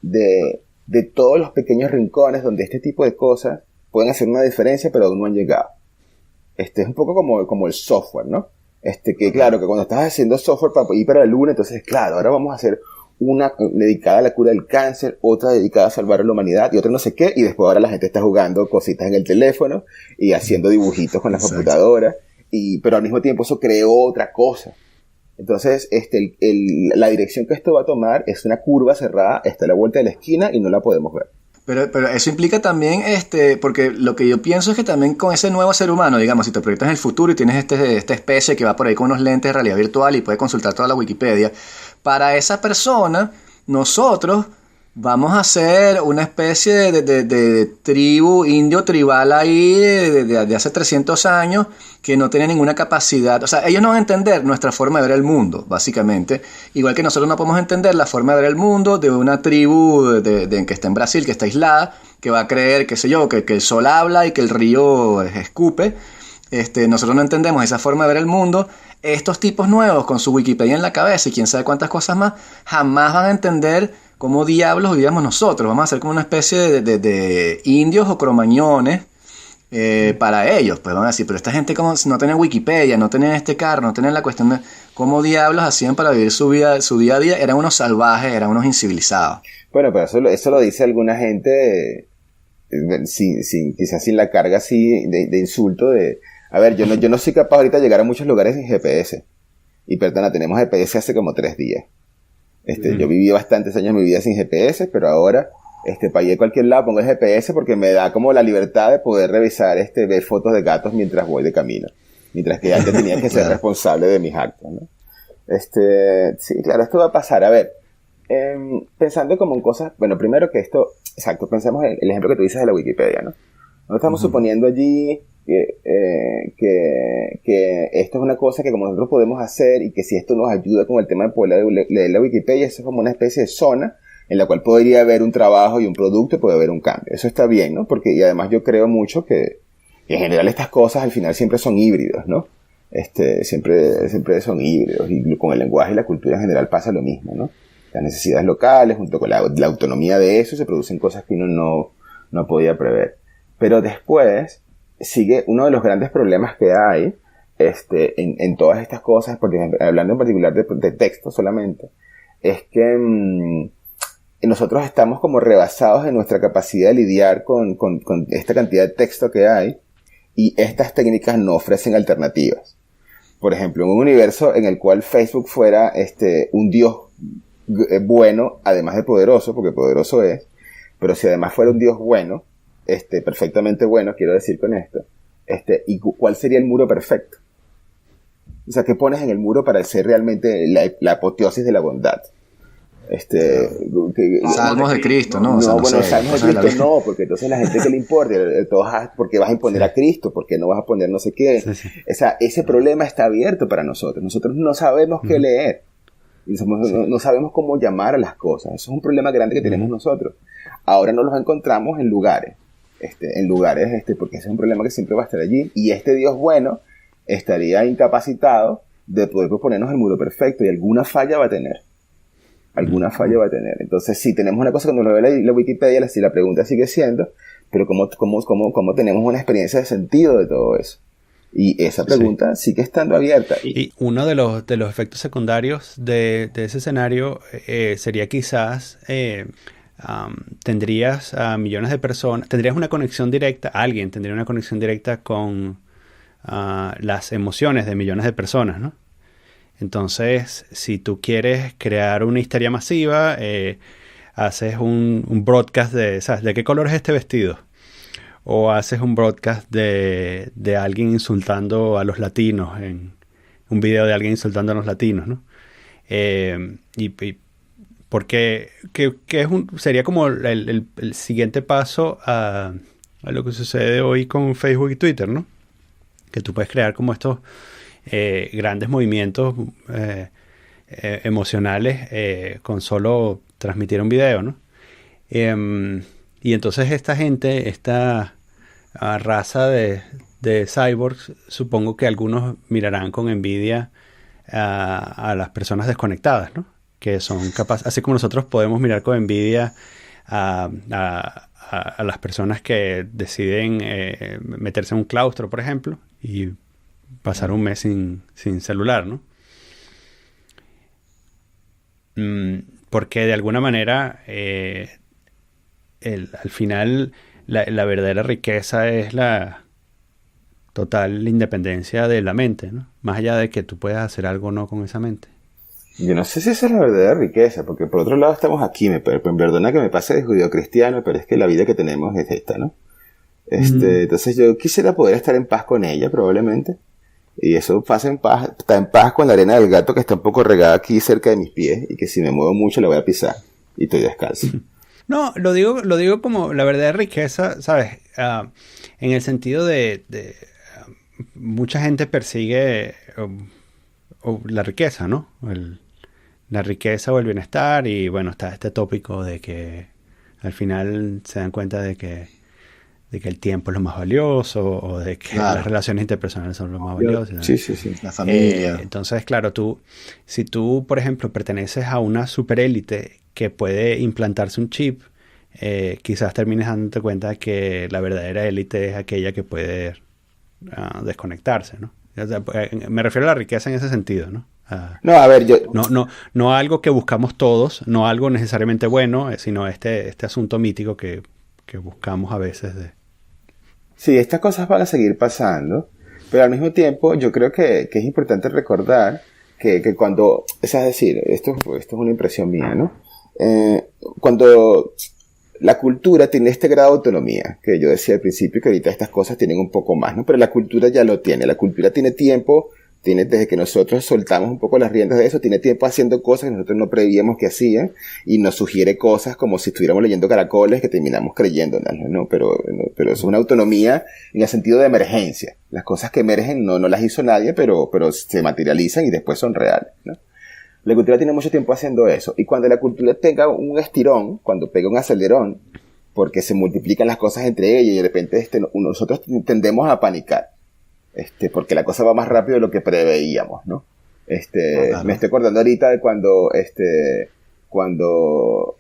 [SPEAKER 3] de todos los pequeños rincones donde este tipo de cosas pueden hacer una diferencia, pero aún no han llegado. Es un poco como el software, ¿no? Que claro, que cuando estás haciendo software para ir para la luna, entonces claro, ahora vamos a hacer una dedicada a la cura del cáncer, otra dedicada a salvar a la humanidad y otra no sé qué, y después ahora la gente está jugando cositas en el teléfono y haciendo dibujitos con la computadora, pero al mismo tiempo eso creó otra cosa. Entonces, la dirección que esto va a tomar es una curva cerrada, está a la vuelta de la esquina y no la podemos ver.
[SPEAKER 1] Pero eso implica también, porque lo que yo pienso es que también con ese nuevo ser humano, digamos, si te proyectas en el futuro y tienes esta especie que va por ahí con unos lentes de realidad virtual y puede consultar toda la Wikipedia, para esa persona, nosotros vamos a ser una especie de tribu, indio tribal ahí de hace 300 años que no tiene ninguna capacidad. O sea, ellos no van a entender nuestra forma de ver el mundo, básicamente. Igual que nosotros no podemos entender la forma de ver el mundo de una tribu que está en Brasil, que está aislada, que va a creer, qué sé yo, que el sol habla y que el río escupe. Nosotros no entendemos esa forma de ver el mundo. Estos tipos nuevos con su Wikipedia en la cabeza y quién sabe cuántas cosas más, jamás van a entender cómo diablos vivíamos nosotros. Vamos a ser como una especie de indios o cromañones para ellos. Pues van a decir, pero esta gente como no tienen Wikipedia, no tienen este carro, no tienen la cuestión de cómo diablos hacían para vivir su día a día. Eran unos salvajes, eran unos incivilizados.
[SPEAKER 3] Bueno, pero eso lo dice alguna gente quizás sin la carga así de insulto de... A ver, yo no soy capaz ahorita de llegar a muchos lugares sin GPS. Y perdona, tenemos GPS hace como 3 días. Yo viví bastantes años de mi vida sin GPS, pero ahora, para ir a cualquier lado pongo el GPS porque me da como la libertad de poder revisar, ver fotos de gatos mientras voy de camino. Mientras que antes tenía que ser responsable de mis actos, ¿no? Sí, claro, esto va a pasar. A ver, pensando como en cosas, bueno, primero que esto, exacto, pensemos en el ejemplo que tú dices de la Wikipedia, ¿no? No estamos suponiendo allí que esto es una cosa que como nosotros podemos hacer y que si esto nos ayuda con el tema de poder leer la Wikipedia, eso es como una especie de zona en la cual podría haber un trabajo y un producto y puede haber un cambio. Eso está bien, ¿no? Porque, y además yo creo mucho que en general estas cosas al final siempre son híbridos, ¿no? Siempre son híbridos y con el lenguaje y la cultura en general pasa lo mismo, ¿no? Las necesidades locales junto con la autonomía de eso se producen cosas que uno no podía prever. Pero después sigue uno de los grandes problemas que hay en todas estas cosas, porque hablando en particular de texto solamente, es que nosotros estamos como rebasados en nuestra capacidad de lidiar con esta cantidad de texto que hay y estas técnicas no ofrecen alternativas. Por ejemplo, en un universo en el cual Facebook fuera un dios bueno, además de poderoso, porque poderoso es, pero si además fuera un dios bueno, perfectamente bueno, quiero decir con esto, ¿y cuál sería el muro perfecto? O sea, ¿qué pones en el muro para ser realmente la apoteosis de la bondad?
[SPEAKER 1] Salmos de Cristo, ¿no?
[SPEAKER 3] No,
[SPEAKER 1] O sea,
[SPEAKER 3] bueno,
[SPEAKER 1] sé,
[SPEAKER 3] salmos
[SPEAKER 1] cosas
[SPEAKER 3] de
[SPEAKER 1] la
[SPEAKER 3] Cristo
[SPEAKER 1] Biblia.
[SPEAKER 3] no, porque entonces la gente que le importa, porque vas a imponer a Cristo, porque no vas a poner no sé qué.
[SPEAKER 2] Sí, sí.
[SPEAKER 3] O sea, ese problema está abierto para nosotros. Nosotros no sabemos qué leer. Y no sabemos cómo llamar a las cosas. Eso es un problema grande que tenemos nosotros. Ahora no los encontramos en lugares, porque ese es un problema que siempre va a estar allí. Y este Dios bueno estaría incapacitado de poder proponernos el muro perfecto y alguna falla va a tener. Entonces, sí, tenemos una cosa cuando uno ve la Wikipedia, la pregunta sigue siendo, pero ¿cómo tenemos una experiencia de sentido de todo eso? Y esa pregunta sigue estando abierta.
[SPEAKER 2] Y uno de los efectos secundarios de ese escenario sería quizás tendrías a millones de personas, tendrías una conexión directa, alguien tendría una conexión directa con las emociones de millones de personas, ¿no? Entonces, si tú quieres crear una histeria masiva, haces un broadcast ¿sabes? ¿De qué color es este vestido? O haces un broadcast de alguien insultando a los latinos, en un video de alguien insultando a los latinos, ¿no? Porque sería como el siguiente paso a lo que sucede hoy con Facebook y Twitter, ¿no? Que tú puedes crear como estos grandes movimientos emocionales con solo transmitir un video, ¿no? Y entonces esta gente, esta raza de cyborgs, supongo que algunos mirarán con envidia a las personas desconectadas, ¿no? Que son capaces, así como nosotros podemos mirar con envidia a las personas que deciden meterse en un claustro, por ejemplo, y pasar un mes sin celular, ¿no? Porque de alguna manera al final la verdadera riqueza es la total independencia de la mente, ¿no? Más allá de que tú puedas hacer algo o no con esa mente.
[SPEAKER 3] Yo no sé si esa es la verdadera riqueza, porque por otro lado estamos aquí, perdona que me pase de judío cristiano, pero es que la vida que tenemos es esta, ¿no? Entonces yo quisiera poder estar en paz con ella, probablemente. Y eso pasa está en paz con la arena del gato que está un poco regada aquí cerca de mis pies y que si me muevo mucho la voy a pisar y estoy descalzo.
[SPEAKER 2] No, lo digo como la verdadera riqueza, ¿sabes? En el sentido de mucha gente persigue la riqueza, ¿no? La riqueza o el bienestar, y bueno, está este tópico de que al final se dan cuenta de que el tiempo es lo más valioso, o de que las relaciones interpersonales son lo más valioso.
[SPEAKER 3] Sí.
[SPEAKER 1] La familia.
[SPEAKER 2] Entonces, claro, si tú, por ejemplo, perteneces a una superélite que puede implantarse un chip, quizás termines dándote cuenta que la verdadera élite es aquella que puede desconectarse, ¿no? O sea, me refiero a la riqueza en ese sentido, ¿no?
[SPEAKER 3] No, a ver,
[SPEAKER 2] No algo que buscamos todos, no algo necesariamente bueno, sino este asunto mítico que buscamos a veces de...
[SPEAKER 3] Sí, estas cosas van a seguir pasando, pero al mismo tiempo yo creo que es importante recordar que cuando, es decir, esto es una impresión mía, ¿no? Cuando la cultura tiene este grado de autonomía, que yo decía al principio que ahorita estas cosas tienen un poco más, ¿no? Pero la cultura ya lo tiene, la cultura tiene tiempo, desde que nosotros soltamos un poco las riendas de eso, tiene tiempo haciendo cosas que nosotros no prevíamos que hacían y nos sugiere cosas como si estuviéramos leyendo caracoles que terminamos creyéndonos, ¿no? Pero es una autonomía en el sentido de emergencia. Las cosas que emergen no las hizo nadie, pero se materializan y después son reales, ¿no? La cultura tiene mucho tiempo haciendo eso. Y cuando la cultura tenga un estirón, cuando pega un acelerón, porque se multiplican las cosas entre ellas y de repente nosotros tendemos a panicar. Porque la cosa va más rápido de lo que preveíamos, ¿no?
[SPEAKER 1] Claro.
[SPEAKER 3] Me estoy acordando ahorita de cuando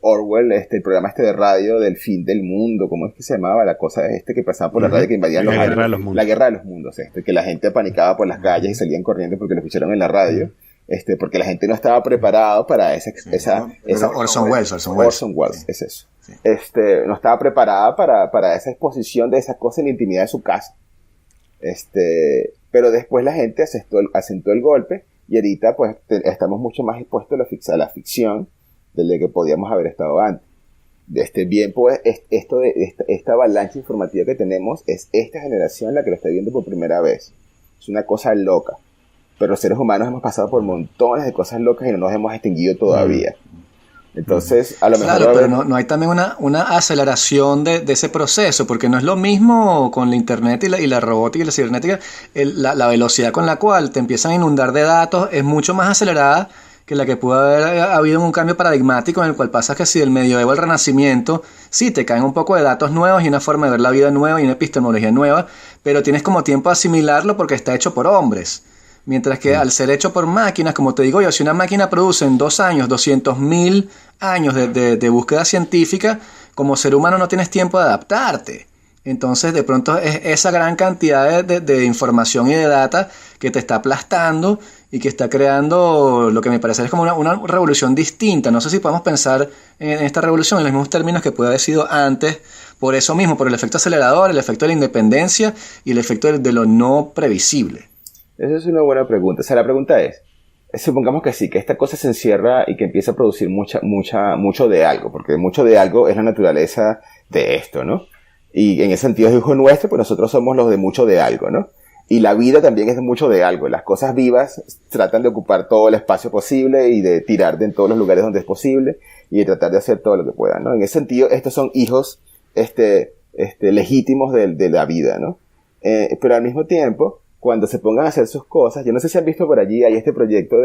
[SPEAKER 3] Orwell, el programa de radio del fin del mundo, ¿cómo es que se llamaba? La cosa que pasaba por la radio que invadían
[SPEAKER 2] La guerra de los mundos.
[SPEAKER 3] La guerra de los mundos, que la gente panicaba por las calles y salían corriendo porque lo escucharon en la radio. Porque la gente no estaba preparada para esa
[SPEAKER 1] Orson Welles.
[SPEAKER 3] Es eso.
[SPEAKER 1] Sí.
[SPEAKER 3] No estaba preparada para esa exposición de esa cosa en la intimidad de su casa. Pero después la gente asentó el golpe y ahorita pues estamos mucho más expuestos a la ficción de lo que podíamos haber estado antes. Bien, pues esta avalancha informativa que tenemos es esta generación la que lo está viendo por primera vez. Es una cosa loca. pero los seres humanos hemos pasado por montones de cosas locas y no nos hemos extinguido todavía. Entonces, a lo mejor...
[SPEAKER 1] Claro, pero no hay también una aceleración de ese proceso, porque no es lo mismo con la internet y la robótica y la cibernética, la velocidad con la cual te empiezan a inundar de datos es mucho más acelerada que la que pudo haber habido en un cambio paradigmático en el cual pasa que si del medioevo al renacimiento, sí, te caen un poco de datos nuevos y una forma de ver la vida nueva y una epistemología nueva, pero tienes como tiempo a asimilarlo porque está hecho por hombres. Mientras que al ser hecho por máquinas, como te digo yo, si una máquina produce en 2 años 200.000 años de búsqueda científica, como ser humano no tienes tiempo de adaptarte. Entonces, de pronto es esa gran cantidad de información y de data que te está aplastando y que está creando lo que me parece es como una revolución distinta. No sé si podemos pensar en esta revolución en los mismos términos que puede haber sido antes, por eso mismo, por el efecto acelerador, el efecto de la independencia y el efecto de lo no previsible.
[SPEAKER 3] Esa es una buena pregunta. O sea, la pregunta es, supongamos que sí, que esta cosa se encierra y que empieza a producir mucho de algo, porque mucho de algo es la naturaleza de esto, ¿no? Y en ese sentido es hijo nuestro, pues nosotros somos los de mucho de algo, ¿no? Y la vida también es de mucho de algo. Las cosas vivas tratan de ocupar todo el espacio posible y de tirar en todos los lugares donde es posible y de tratar de hacer todo lo que puedan, ¿no? En ese sentido, estos son hijos legítimos de la vida, ¿no? Pero al mismo tiempo, cuando se pongan a hacer sus cosas, yo no sé si han visto por allí, hay este proyecto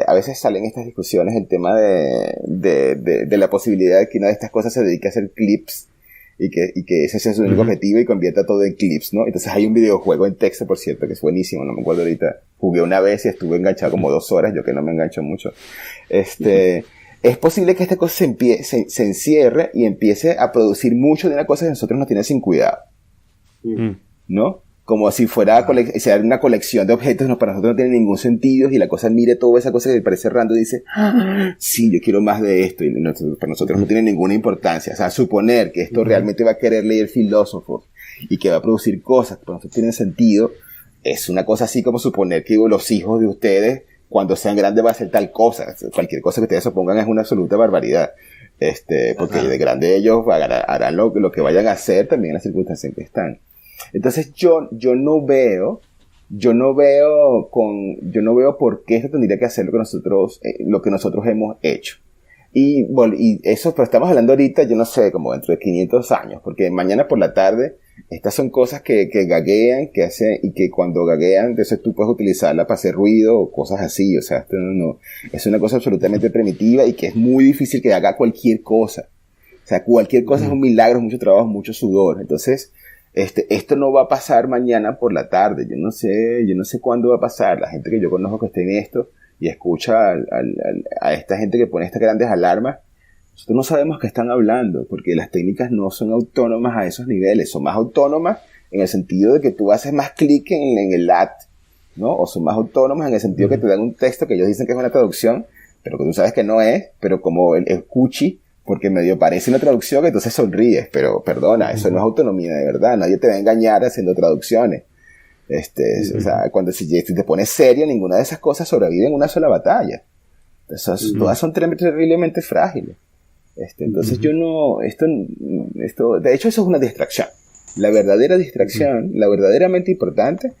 [SPEAKER 3] a veces salen estas discusiones, el tema de la posibilidad de que una de estas cosas se dedique a hacer clips y que ese sea su único objetivo y convierta todo en clips, ¿no? Entonces hay un videojuego en texto, por cierto, que es buenísimo, no me acuerdo ahorita, jugué una vez y estuve enganchado como 2 horas, yo que no me engancho mucho. Es posible que esta cosa se encierre y empiece a producir mucho de una cosa que nosotros nos tiene sin cuidado, ¿no? Como si fuera sea una colección de objetos, para nosotros no tiene ningún sentido, y la cosa mire toda esa cosa que le parece random y dice, sí, yo quiero más de esto, y para nosotros no tiene ninguna importancia. O sea, suponer que esto realmente va a querer leer filósofos y que va a producir cosas que para nosotros tienen sentido, es una cosa así como suponer que los hijos de ustedes, cuando sean grandes, va a hacer tal cosa. Cualquier cosa que ustedes supongan es una absoluta barbaridad. Porque de grande ellos harán lo que vayan a hacer también en las circunstancias en que están. Entonces yo no veo por qué esto tendría que hacer lo que nosotros hemos hecho. Y bueno, y eso, pero estamos hablando ahorita, yo no sé, como dentro de 500 años, porque mañana por la tarde, estas son cosas que gaguean, que hacen, y que cuando gaguean, entonces tú puedes utilizarla para hacer ruido o cosas así. O sea, esto no, es una cosa absolutamente primitiva y que es muy difícil que haga cualquier cosa. O sea, cualquier cosa es un milagro, es mucho trabajo, mucho sudor. Entonces, esto no va a pasar mañana por la tarde. Yo no sé cuándo va a pasar. La gente que yo conozco que está en esto y escucha a esta gente que pone estas grandes alarmas, nosotros no sabemos qué están hablando, porque las técnicas no son autónomas a esos niveles. Son más autónomas en el sentido de que tú haces más clic en el ad, ¿no? O son más autónomas en el sentido que te dan un texto que ellos dicen que es una traducción, pero que tú sabes que no es, pero como el cuchi, porque medio parece una traducción, entonces sonríes, pero perdona, eso no es autonomía de verdad, nadie te va a engañar haciendo traducciones. O sea, si te pones serio, ninguna de esas cosas sobrevive en una sola batalla. Todas son terriblemente frágiles. Entonces de hecho eso es una distracción. La verdadera distracción, la verdaderamente importante,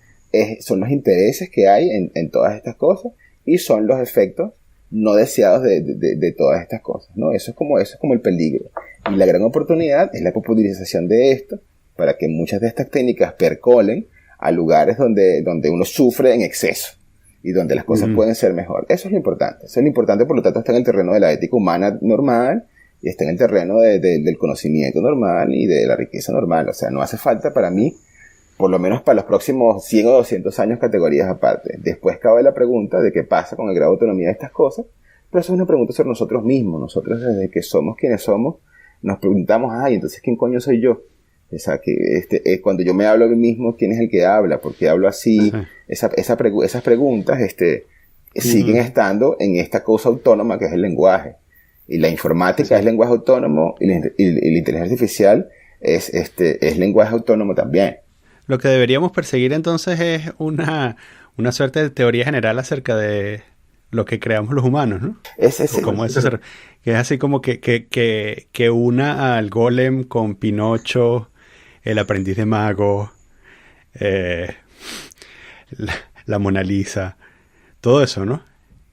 [SPEAKER 3] son los intereses que hay en todas estas cosas y son los efectos no deseados de todas estas cosas, ¿no? Eso es como el peligro. Y la gran oportunidad es la popularización de esto para que muchas de estas técnicas percolen a lugares donde uno sufre en exceso y donde las cosas pueden ser mejor. Eso es lo importante. Eso es lo importante, por lo tanto, está en el terreno de la ética humana normal y está en el terreno del conocimiento normal y de la riqueza normal. O sea, no hace falta para mí, por lo menos para los próximos 100 o 200 años, categorías aparte. Después cabe la pregunta de qué pasa con el grado de autonomía de estas cosas, pero eso es una pregunta sobre nosotros mismos. Nosotros, desde que somos quienes somos, nos preguntamos, entonces, ¿quién coño soy yo? O sea, cuando yo me hablo a mí mismo, ¿quién es el que habla? ¿Por qué hablo así? Esas preguntas siguen estando en esta cosa autónoma que es el lenguaje. Y la informática es lenguaje autónomo y la inteligencia artificial es lenguaje autónomo también.
[SPEAKER 2] Lo que deberíamos perseguir entonces es una suerte de teoría general acerca de lo que creamos los humanos, ¿no? Que es así como que una al Golem con Pinocho, el aprendiz de mago, la Mona Lisa, todo eso, ¿no?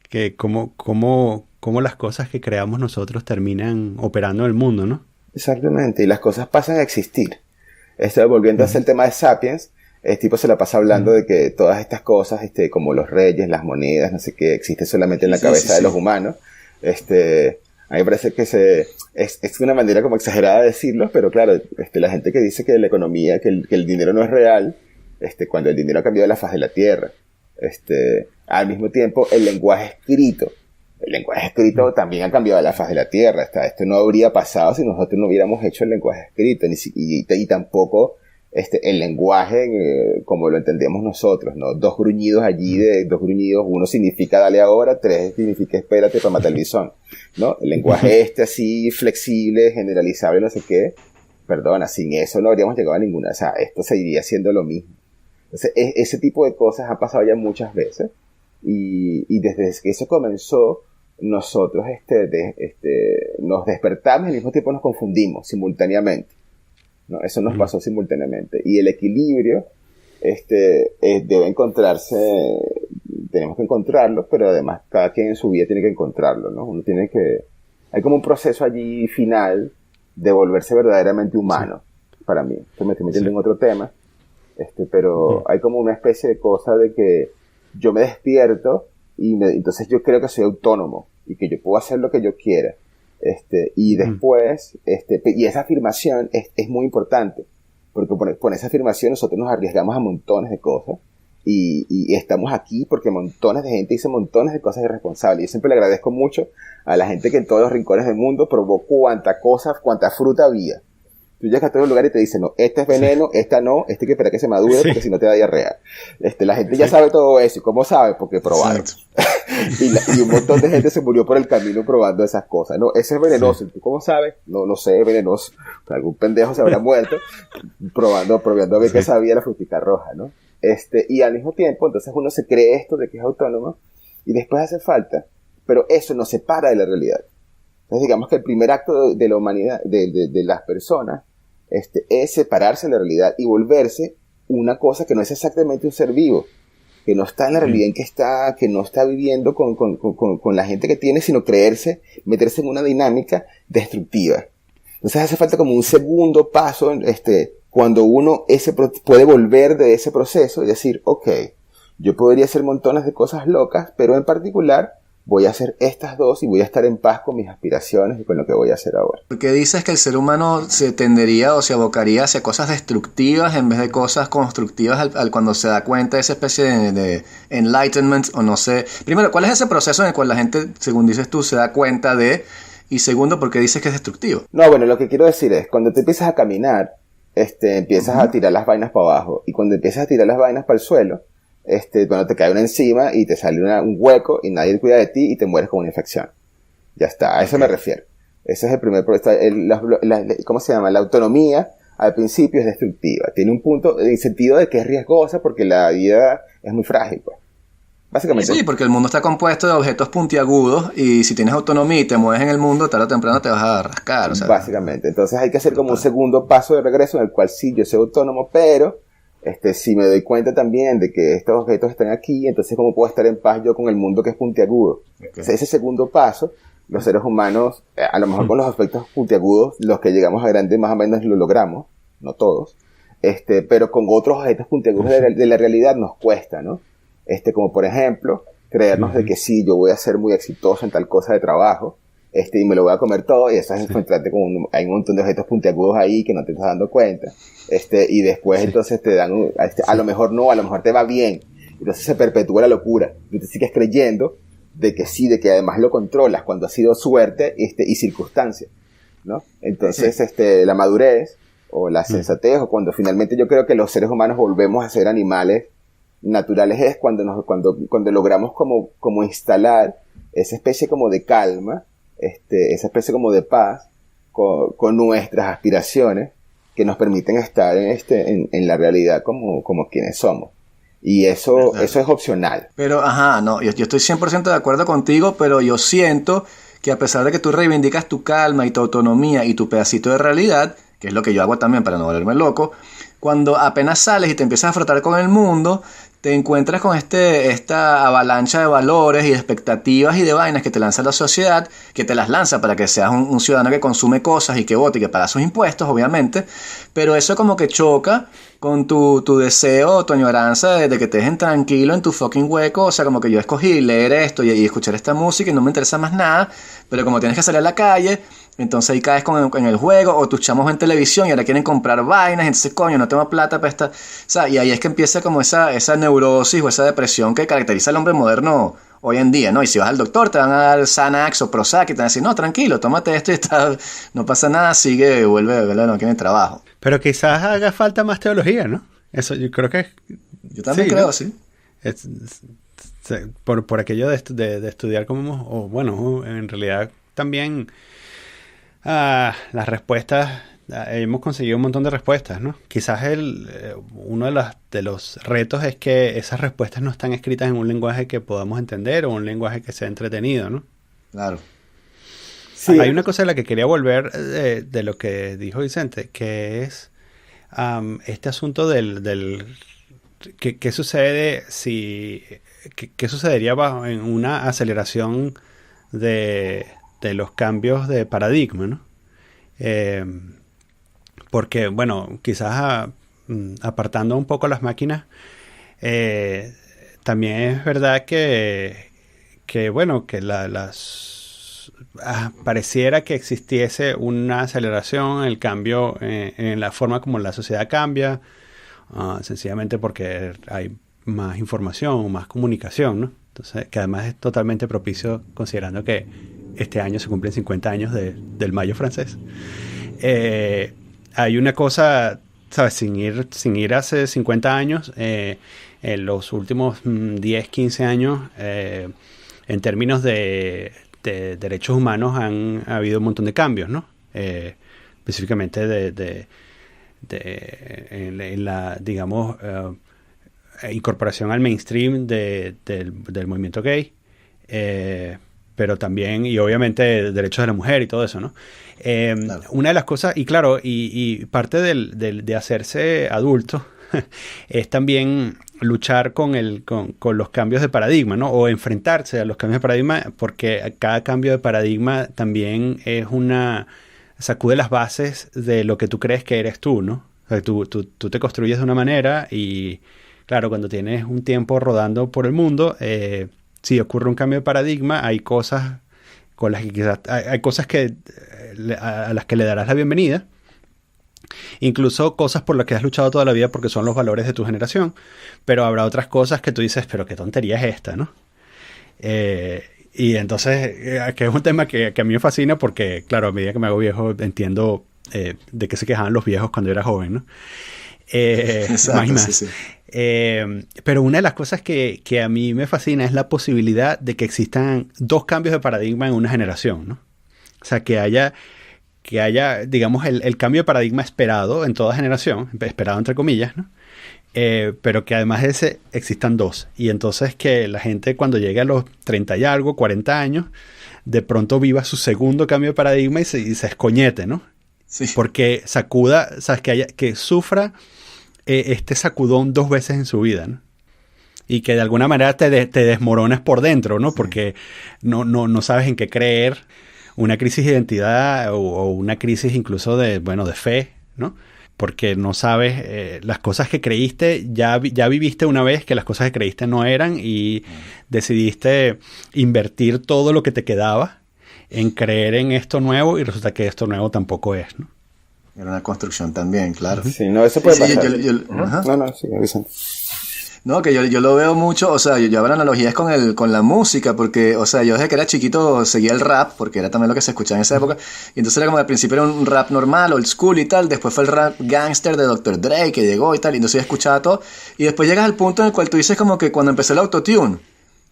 [SPEAKER 2] Que cómo las cosas que creamos nosotros terminan operando en el mundo, ¿no?
[SPEAKER 3] Exactamente, y las cosas pasan a existir. Volviendo a hacer el tema de Sapiens, el tipo se la pasa hablando de que todas estas cosas, como los reyes, las monedas, no sé qué, existen solamente en la cabeza de los humanos. A mí me parece que es una manera como exagerada de decirlo, pero claro, la gente que dice que la economía, que el dinero no es real, cuando el dinero ha cambiado la faz de la tierra. Al mismo tiempo, el lenguaje escrito también ha cambiado la faz de la tierra. Esto no habría pasado si nosotros no hubiéramos hecho el lenguaje escrito, y tampoco el lenguaje como lo entendemos nosotros, ¿no? Dos gruñidos, uno significa dale ahora, tres significa espérate para matar el bisón, ¿no? El lenguaje así flexible, generalizable, no sé qué, perdona, sin eso no habríamos llegado a ninguna, o sea, esto seguiría siendo lo mismo. Entonces, ese tipo de cosas ha pasado ya muchas veces, y desde que eso comenzó, nosotros nos despertamos y al mismo tiempo nos confundimos simultáneamente, ¿no? Eso nos pasó simultáneamente, y el equilibrio debe encontrarse, tenemos que encontrarlo, pero además cada quien en su vida tiene que encontrarlo, ¿no? Hay como un proceso allí final de volverse verdaderamente humano, para mí. Esto me estoy metiendo en otro tema, pero hay como una especie de cosa de que yo me despierto y entonces yo creo que soy autónomo y que yo puedo hacer lo que yo quiera. Y después, y esa afirmación es muy importante, porque por esa afirmación nosotros nos arriesgamos a montones de cosas, y estamos aquí porque montones de gente hizo montones de cosas irresponsables. Yo siempre le agradezco mucho a la gente que en todos los rincones del mundo probó cuánta fruta había. Tú llegas a todo lugar y te dicen, no, este es veneno, esta no, hay que esperar que se madure porque si no te da diarrea. La gente ya sabe todo eso. ¿Y cómo sabe? Porque probaron. Y un montón de gente se murió por el camino probando esas cosas. No, ese es venenoso. ¿Tú cómo sabes? No sé, es venenoso. Algún pendejo se habrá muerto probando a ver qué sabía la frutica roja, ¿no? Y al mismo tiempo, entonces uno se cree esto de que es autónomo y después hace falta, pero eso nos separa de la realidad. Entonces digamos que el primer acto de la humanidad, de las personas, es separarse de la realidad y volverse una cosa que no es exactamente un ser vivo, que no está en la realidad en que no está viviendo con la gente que tiene, sino meterse en una dinámica destructiva. Entonces hace falta como un segundo paso, cuando uno puede volver de ese proceso y decir, ok, yo podría hacer montones de cosas locas, pero en particular voy a hacer estas dos y voy a estar en paz con mis aspiraciones y con lo que voy a hacer ahora.
[SPEAKER 1] ¿Por qué dices que el ser humano se tendería o se abocaría hacia cosas destructivas en vez de cosas constructivas cuando se da cuenta de esa especie de enlightenment o no sé? Primero, ¿cuál es ese proceso en el cual la gente, según dices tú, se da cuenta de? Y segundo, ¿por qué dices que es destructivo?
[SPEAKER 3] No, bueno, lo que quiero decir es, cuando te empiezas a caminar, empiezas a tirar las vainas para abajo, y cuando empiezas a tirar las vainas para el suelo, cuando te cae una encima y te sale un hueco y nadie cuida de ti y te mueres con una infección. Ya está, a eso me refiero. Ese es el primer proceso. ¿Cómo se llama? La autonomía al principio es destructiva. Tiene un punto en sentido de que es riesgosa porque la vida es muy frágil, pues. Básicamente.
[SPEAKER 1] Sí, porque el mundo está compuesto de objetos puntiagudos y si tienes autonomía y te mueves en el mundo, tarde o temprano te vas a rascar. O sea,
[SPEAKER 3] básicamente. Entonces hay que hacer como un segundo paso de regreso en el cual sí, yo soy autónomo, pero si me doy cuenta también de que estos objetos están aquí, entonces ¿cómo puedo estar en paz yo con el mundo que es puntiagudo? Entonces, ese segundo paso, los seres humanos, a lo mejor con los aspectos puntiagudos, los que llegamos a grandes más o menos lo logramos, no todos, pero con otros objetos puntiagudos de la realidad nos cuesta, ¿no? Como por ejemplo, creernos de que sí, yo voy a ser muy exitoso en tal cosa de trabajo, y me lo voy a comer todo, y eso es encontrarte con hay un montón de objetos puntiagudos ahí que no te estás dando cuenta, y después entonces te dan, a lo mejor no, a lo mejor te va bien, entonces se perpetúa la locura, y te sigues creyendo de que sí, de que además lo controlas, cuando ha sido suerte, y circunstancia, ¿no? Entonces, la madurez, o la sensatez, o cuando finalmente yo creo que los seres humanos volvemos a ser animales naturales, es cuando logramos como instalar esa especie como de calma, esa especie como de paz con nuestras aspiraciones que nos permiten estar en la realidad como quienes somos. Y eso es opcional.
[SPEAKER 1] Pero, no, yo estoy 100% de acuerdo contigo, pero yo siento que a pesar de que tú reivindicas tu calma y tu autonomía y tu pedacito de realidad, que es lo que yo hago también para no volverme loco, cuando apenas sales y te empiezas a frotar con el mundo, te encuentras con esta avalancha de valores y de expectativas y de vainas que te lanza la sociedad, que te las lanza para que seas un ciudadano que consume cosas y que vote y que paga sus impuestos, obviamente, pero eso como que choca con tu deseo, tu añoranza de que te dejen tranquilo en tu fucking hueco. O sea, como que yo escogí leer esto y escuchar esta música y no me interesa más nada, pero como tienes que salir a la calle, entonces ahí caes en el juego, o tus chamos ven televisión y ahora quieren comprar vainas, entonces coño, no tengo plata para esta... O sea, y ahí es que empieza como esa neurosis o esa depresión que caracteriza al hombre moderno hoy en día, ¿no? Y si vas al doctor te van a dar Xanax o Prozac y te van a decir, no, tranquilo, tómate esto y no pasa nada, sigue, vuelve, no tiene trabajo.
[SPEAKER 2] Pero quizás haga falta más teología, ¿no? Eso yo creo que...
[SPEAKER 1] Yo también creo, ¿no? Sí.
[SPEAKER 2] Por aquello de estudiar como... O bueno, en realidad también las respuestas... hemos conseguido un montón de respuestas, ¿no? Quizás uno de los retos es que esas respuestas no están escritas en un lenguaje que podamos entender o un lenguaje que sea entretenido, ¿no?
[SPEAKER 1] Claro.
[SPEAKER 2] Sí. Hay una cosa a la que quería volver de lo que dijo Vicente, que es este asunto del ¿qué sucede si... ¿Qué sucedería en una aceleración de los cambios de paradigma, ¿no? Porque, bueno, quizás apartando un poco las máquinas, también es verdad que bueno, que pareciera que existiese una aceleración en el cambio, en la forma como la sociedad cambia, sencillamente porque hay más información, más comunicación, ¿no? Entonces, que además es totalmente propicio considerando que este año se cumplen 50 años del Mayo francés. Hay una cosa, ¿sabes? Sin ir hace 50 años, en los últimos 10, 15 años, en términos de derechos humanos ha habido un montón de cambios, ¿no? Específicamente en la, digamos, incorporación al mainstream del movimiento gay, pero también, y obviamente, derechos de la mujer y todo eso, ¿no? Claro. Una de las cosas, y claro, y parte de hacerse adulto es también luchar con los cambios de paradigma, ¿no? O enfrentarse a los cambios de paradigma, porque cada cambio de paradigma también es sacude las bases de lo que tú crees que eres tú, ¿no? O sea, tú te construyes de una manera y, claro, cuando tienes un tiempo rodando por el mundo, si ocurre un cambio de paradigma, hay cosas con las que quizás hay cosas a las que le darás la bienvenida, incluso cosas por las que has luchado toda la vida porque son los valores de tu generación, pero habrá otras cosas que tú dices, pero qué tontería es esta, ¿no? Y entonces, que es un tema que a mí me fascina porque, claro, a medida que me hago viejo entiendo de qué se quejaban los viejos cuando yo era joven, ¿no?
[SPEAKER 1] Exacto,
[SPEAKER 2] más y más.
[SPEAKER 1] Sí, sí.
[SPEAKER 2] Pero una de las cosas que a mí me fascina es la posibilidad de que existan dos cambios de paradigma en una generación, ¿no? O sea, que haya, digamos, el cambio de paradigma esperado en toda generación, esperado entre comillas, ¿no? Pero que además de ese existan dos. Y entonces que la gente cuando llegue a los 30 y algo, 40 años, de pronto viva su segundo cambio de paradigma y se escoñete, ¿no?
[SPEAKER 1] Sí.
[SPEAKER 2] Porque sacuda, ¿sabes? Que sufra este sacudón dos veces en su vida, ¿no? Y que de alguna manera te desmorones por dentro, ¿no? Sí. Porque no sabes en qué creer, una crisis de identidad o una crisis incluso de fe, ¿no? Porque no sabes las cosas que creíste, ya viviste una vez que las cosas que creíste no eran y decidiste invertir todo lo que te quedaba en creer en esto nuevo y resulta que esto nuevo tampoco es, ¿no?
[SPEAKER 1] Era una construcción también, claro.
[SPEAKER 3] Sí, no, eso puede pasar.
[SPEAKER 1] Sí, no, que yo lo veo mucho, o sea, yo hago analogías con la música, porque, o sea, yo desde que era chiquito seguía el rap, porque era también lo que se escuchaba en esa época, y entonces era como al principio era un rap normal, old school y tal, después fue el rap gangster de Dr. Dre que llegó y tal, y entonces yo escuchaba todo, y después llegas al punto en el cual tú dices como que cuando empezó el autotune,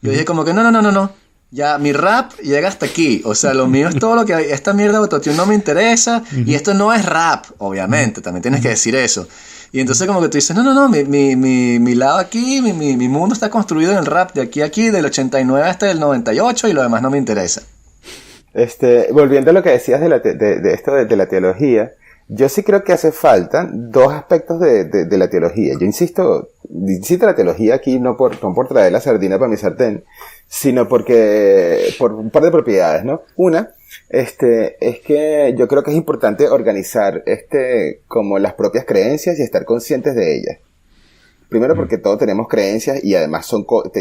[SPEAKER 1] yo dije como que no, ya mi rap llega hasta aquí, o sea, lo mío es todo lo que hay, esta mierda de autotune no me interesa, y esto no es rap, obviamente, también tienes que decir eso. Y entonces como que tú dices, no, mi lado aquí, mi mundo está construido en el rap de aquí a aquí, del 89 hasta el 98 y lo demás no me interesa.
[SPEAKER 3] Volviendo a lo que decías de esto de la teología, Yo sí creo que hace falta dos aspectos de la teología. Yo insisto la teología aquí no por traer la sardina para mi sartén, sino por un par de propiedades, ¿no? Una, es que yo creo que es importante organizar, como las propias creencias y estar conscientes de ellas. Primero porque todos tenemos creencias y además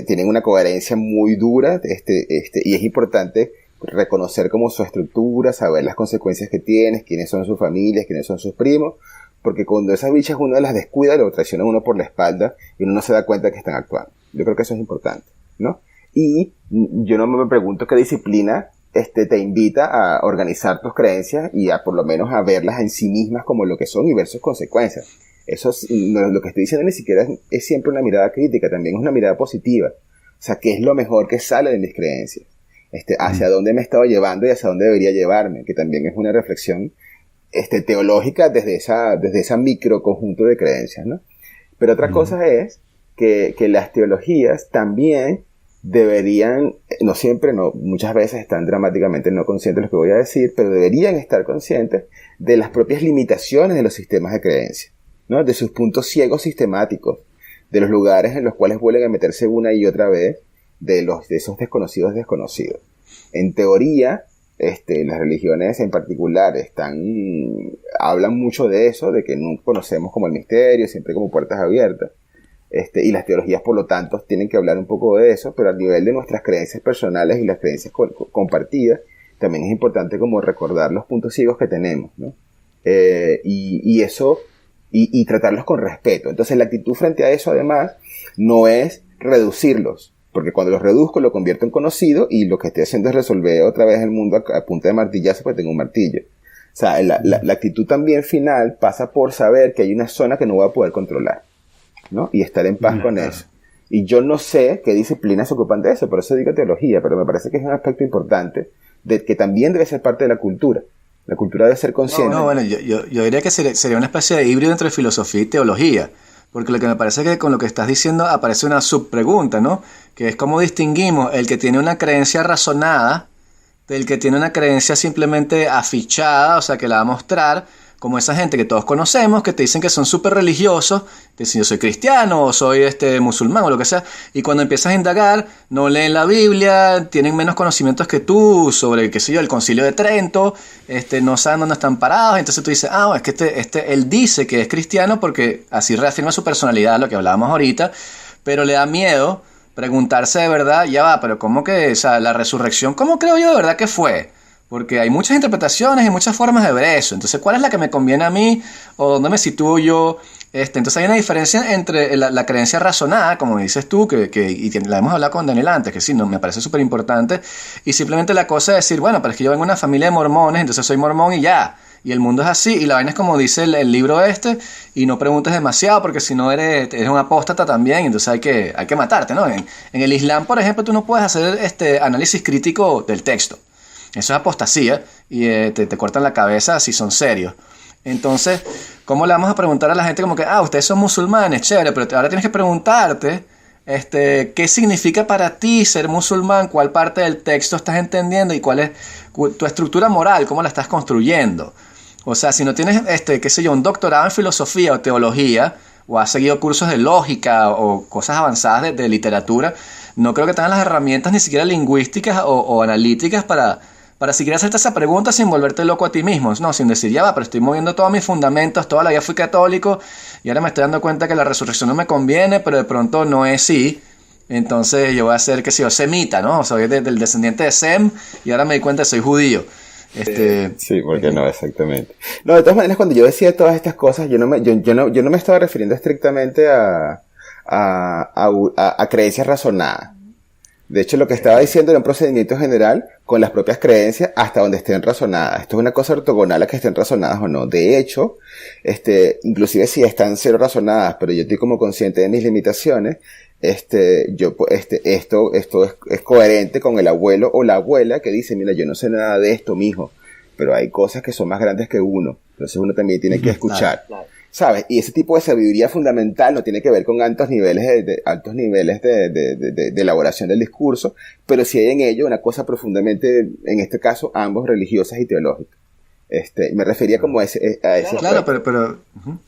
[SPEAKER 3] tienen una coherencia muy dura, y es importante reconocer como su estructura, saber las consecuencias que tienes, quiénes son sus familias, quiénes son sus primos, porque cuando esas bichas uno las descuida, lo traiciona uno por la espalda y uno no se da cuenta que están actuando. Yo creo que eso es importante, ¿no? Y yo no me pregunto qué disciplina te invita a organizar tus creencias y a por lo menos a verlas en sí mismas como lo que son y ver sus consecuencias. Eso no, lo que estoy diciendo ni siquiera es siempre una mirada crítica, también es una mirada positiva. O sea, ¿qué es lo mejor que sale de mis creencias? Hacia dónde me he estado llevando y hacia dónde debería llevarme, que también es una reflexión teológica desde esa micro conjunto de creencias, ¿no? Pero otra cosa es que las teologías también deberían, no siempre, no, muchas veces están dramáticamente no conscientes de lo que voy a decir, pero deberían estar conscientes de las propias limitaciones de los sistemas de creencia, ¿no? De sus puntos ciegos sistemáticos, de los lugares en los cuales vuelven a meterse una y otra vez, de esos desconocidos. En teoría, las religiones en particular hablan mucho de eso, de que nunca conocemos como el misterio, siempre como puertas abiertas. Y las teologías, por lo tanto, tienen que hablar un poco de eso, pero a nivel de nuestras creencias personales y las creencias compartidas, también es importante como recordar los puntos ciegos que tenemos, ¿no? Y eso, y tratarlos con respeto. Entonces, la actitud frente a eso, además, no es reducirlos, porque cuando los reduzco lo convierto en conocido y lo que estoy haciendo es resolver otra vez el mundo a punta de martillazo porque tengo un martillo. O sea, la actitud también final pasa por saber que hay una zona que no voy a poder controlar, ¿no? Y estar en paz con eso. Y yo no sé qué disciplinas se ocupan de eso, por eso digo teología, pero me parece que es un aspecto importante de que también debe ser parte de la cultura. La cultura debe ser consciente.
[SPEAKER 1] No, bueno, yo diría que sería una especie de híbrido entre filosofía y teología. Porque lo que me parece que con lo que estás diciendo aparece una subpregunta, ¿no? Que es cómo distinguimos el que tiene una creencia razonada del que tiene una creencia simplemente afichada, o sea, que la va a mostrar, como esa gente que todos conocemos, que te dicen que son súper religiosos, te dicen yo soy cristiano o soy musulmán o lo que sea, y cuando empiezas a indagar, no leen la Biblia, tienen menos conocimientos que tú sobre, qué sé yo, el Concilio de Trento, no saben dónde están parados, entonces tú dices, es que él dice que es cristiano porque así reafirma su personalidad, lo que hablábamos ahorita, pero le da miedo preguntarse de verdad, ya va, pero ¿cómo que, o sea, la resurrección, cómo creo yo de verdad que fue? Porque hay muchas interpretaciones y muchas formas de ver eso. Entonces, ¿cuál es la que me conviene a mí? ¿O dónde me sitúo yo? Entonces hay una diferencia entre la creencia razonada, como dices tú, y la hemos hablado con Daniel antes, que sí, me parece súper importante, y simplemente la cosa de decir, bueno, pero es que yo vengo de una familia de mormones, entonces soy mormón y ya. Y el mundo es así, y la vaina es como dice el libro y no preguntes demasiado, porque si no eres un apóstata también, entonces hay que matarte, ¿no? En el Islam, por ejemplo, tú no puedes hacer análisis crítico del texto. Eso es apostasía y te cortan la cabeza si son serios. Entonces, ¿cómo le vamos a preguntar a la gente como que, ustedes son musulmanes, chévere, pero ahora tienes que preguntarte qué significa para ti ser musulmán, cuál parte del texto estás entendiendo y cuál es tu estructura moral, cómo la estás construyendo? O sea, si no tienes, qué sé yo, un doctorado en filosofía o teología, o has seguido cursos de lógica o cosas avanzadas de literatura, no creo que tengas las herramientas ni siquiera lingüísticas o analíticas para siquiera hacerte esa pregunta sin volverte loco a ti mismo, no, sin decir, ya va, pero estoy moviendo todos mis fundamentos, toda la vida fui católico y ahora me estoy dando cuenta que la resurrección no me conviene, pero de pronto no es sí, entonces yo voy a ser, qué sé yo, semita, ¿no? Soy del descendiente de Sem y ahora me di cuenta que soy judío.
[SPEAKER 3] Sí, porque no, exactamente. No, de todas maneras, cuando yo decía todas estas cosas, yo no me estaba refiriendo estrictamente a creencias razonadas. De hecho, lo que estaba diciendo era un procedimiento general con las propias creencias hasta donde estén razonadas. Esto es una cosa ortogonal a que estén razonadas o no. De hecho, inclusive si están cero razonadas, pero yo estoy como consciente de mis limitaciones, esto es coherente con el abuelo o la abuela que dice, mira, yo no sé nada de esto, mijo, pero hay cosas que son más grandes que uno. Entonces uno también tiene que escuchar. Claro. ¿Sabes? Y ese tipo de sabiduría fundamental no tiene que ver con altos niveles de elaboración del discurso, pero sí hay en ello una cosa profundamente, en este caso, ambos religiosas y teológicas. Me refería como a ese
[SPEAKER 1] claro, pero uh-huh.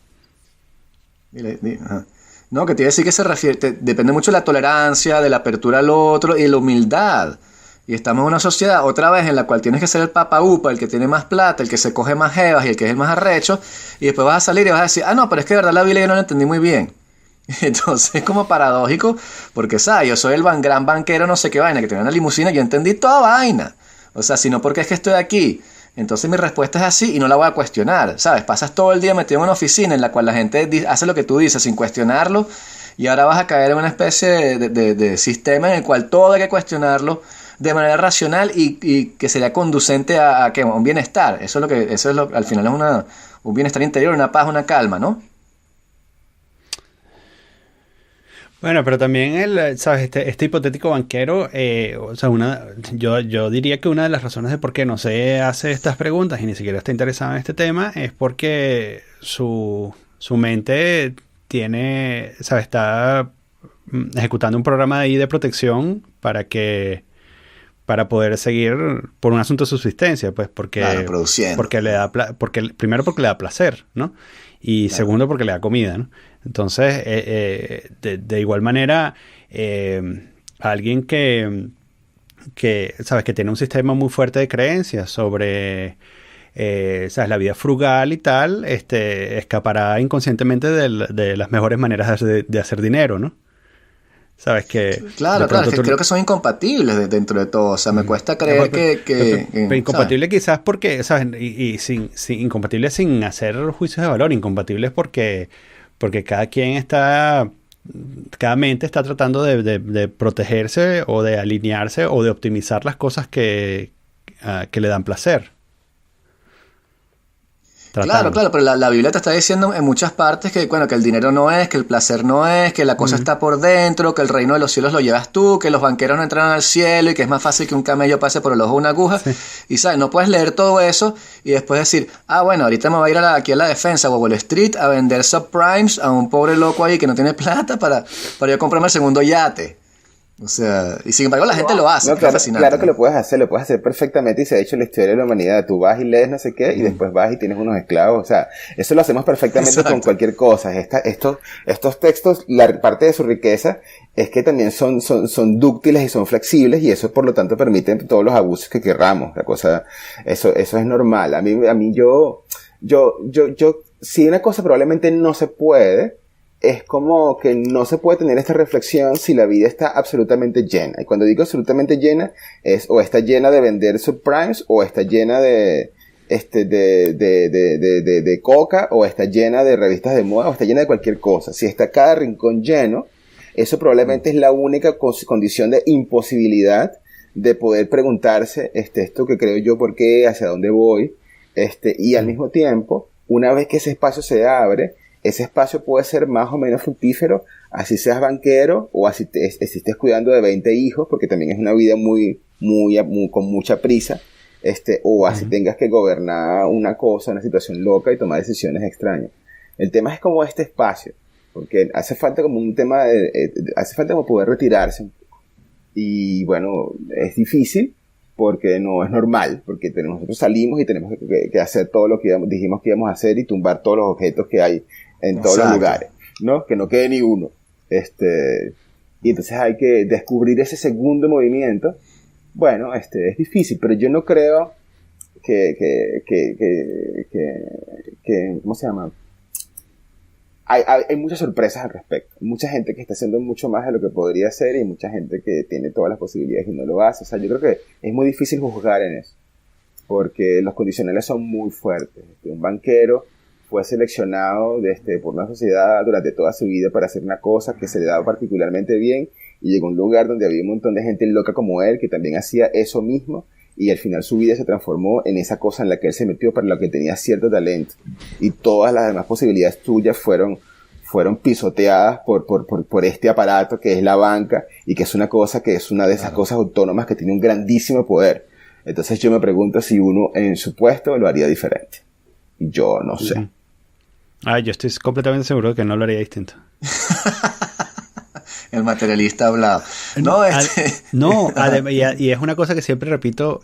[SPEAKER 1] Ajá. No, que te iba a decir que se refiere, depende mucho de la tolerancia, de la apertura al otro y de la humildad. Y estamos en una sociedad, otra vez, en la cual tienes que ser el papa upa, el que tiene más plata, el que se coge más jevas y el que es el más arrecho, y después vas a salir y vas a decir, no, pero es que de verdad la Biblia yo no la entendí muy bien. Entonces es como paradójico, porque, ¿sabes? Yo soy el gran banquero, no sé qué vaina, que tiene una limusina, yo entendí toda vaina. O sea, sino porque es que estoy aquí. Entonces mi respuesta es así y no la voy a cuestionar, ¿sabes? Pasas todo el día metido en una oficina en la cual la gente hace lo que tú dices sin cuestionarlo, y ahora vas a caer en una especie de sistema en el cual todo hay que cuestionarlo de manera racional y que sería conducente a ¿qué? Un bienestar. Eso es lo al final es un bienestar interior, una paz, una calma, ¿no?
[SPEAKER 2] Bueno, pero también ¿sabes? Este hipotético banquero, o sea, yo diría que una de las razones de por qué no se hace estas preguntas y ni siquiera está interesado en este tema es porque su mente ¿sabes? Está ejecutando un programa de protección para poder seguir por un asunto de subsistencia, pues
[SPEAKER 1] Claro, produciendo.
[SPEAKER 2] Primero porque le da placer, ¿no? Y
[SPEAKER 1] Claro.
[SPEAKER 2] segundo porque le da comida, ¿no? Entonces, de igual manera, alguien sabes, que tiene un sistema muy fuerte de creencias sobre, sabes, la vida frugal y tal, escapará inconscientemente de las mejores maneras de hacer dinero, ¿no? Sabes que
[SPEAKER 1] Claro, es que creo que son incompatibles dentro de todo. O sea, me cuesta creer
[SPEAKER 2] pero incompatible
[SPEAKER 1] ¿sabes?
[SPEAKER 2] quizás porque, ¿sabes? Y incompatible sin hacer juicios de valor, incompatible porque cada mente está tratando de protegerse o de alinearse o de optimizar las cosas que le dan placer.
[SPEAKER 1] Claro, pero la Biblia te está diciendo en muchas partes que, bueno, que el dinero no es, que el placer no es, que la cosa está por dentro, que el reino de los cielos lo llevas tú, que los banqueros no entran al cielo y que es más fácil que un camello pase por el ojo de una aguja. Sí. Y, ¿sabes? No puedes leer todo eso y después decir, bueno, ahorita me voy a ir aquí a la defensa o a Wall Street a vender subprimes a un pobre loco ahí que no tiene plata para yo comprarme el segundo yate. O sea, y sin embargo la gente lo hace.
[SPEAKER 3] No, claro,
[SPEAKER 1] fascinante,
[SPEAKER 3] claro que lo puedes hacer perfectamente y se ha hecho en la historia de la humanidad. Tú vas y lees no sé qué y después vas y tienes unos esclavos. O sea, eso lo hacemos perfectamente. Exacto. Con cualquier cosa. Estos textos, la parte de su riqueza es que también son dúctiles y son flexibles y eso por lo tanto permiten todos los abusos que querramos. La cosa, eso es normal. A mí si una cosa probablemente no se puede, es como que no se puede tener esta reflexión si la vida está absolutamente llena. Y cuando digo absolutamente llena, es o está llena de vender subprimes, o está llena de coca, o está llena de revistas de moda, o está llena de cualquier cosa. Si está cada rincón lleno, eso probablemente es la única condición de imposibilidad de poder preguntarse, esto que creo yo, por qué, hacia dónde voy, y al mismo tiempo, una vez que ese espacio se abre, ese espacio puede ser más o menos fructífero, así seas banquero o así estés cuidando de 20 hijos, porque también es una vida muy con mucha prisa, o así tengas que gobernar una cosa, una situación loca y tomar decisiones extrañas. El tema es como este espacio, porque hace falta como un tema hace falta como poder retirarse. Y bueno, es difícil porque no es normal, porque nosotros salimos y tenemos que hacer todo lo que dijimos que íbamos a hacer y tumbar todos los objetos que hay en todos los lugares, ¿no? Que no quede ni uno. Y entonces hay que descubrir ese segundo movimiento. Bueno, es difícil, pero yo no creo que ¿cómo se llama? Hay muchas sorpresas al respecto. Mucha gente que está haciendo mucho más de lo que podría hacer y mucha gente que tiene todas las posibilidades y no lo hace. O sea, yo creo que es muy difícil juzgar en eso, porque los condicionales son muy fuertes. Un banquero fue seleccionado por una sociedad durante toda su vida para hacer una cosa que se le daba particularmente bien y llegó a un lugar donde había un montón de gente loca como él que también hacía eso mismo y al final su vida se transformó en esa cosa en la que él se metió para la que tenía cierto talento y todas las demás posibilidades tuyas fueron pisoteadas por este aparato que es la banca y que es una cosa que es una de esas cosas autónomas que tiene un grandísimo poder. Entonces yo me pregunto si uno en su puesto lo haría diferente. Y yo no sé.
[SPEAKER 2] Yo estoy completamente seguro de que no lo haría distinto.
[SPEAKER 1] El materialista hablado.
[SPEAKER 2] Y es una cosa que siempre repito.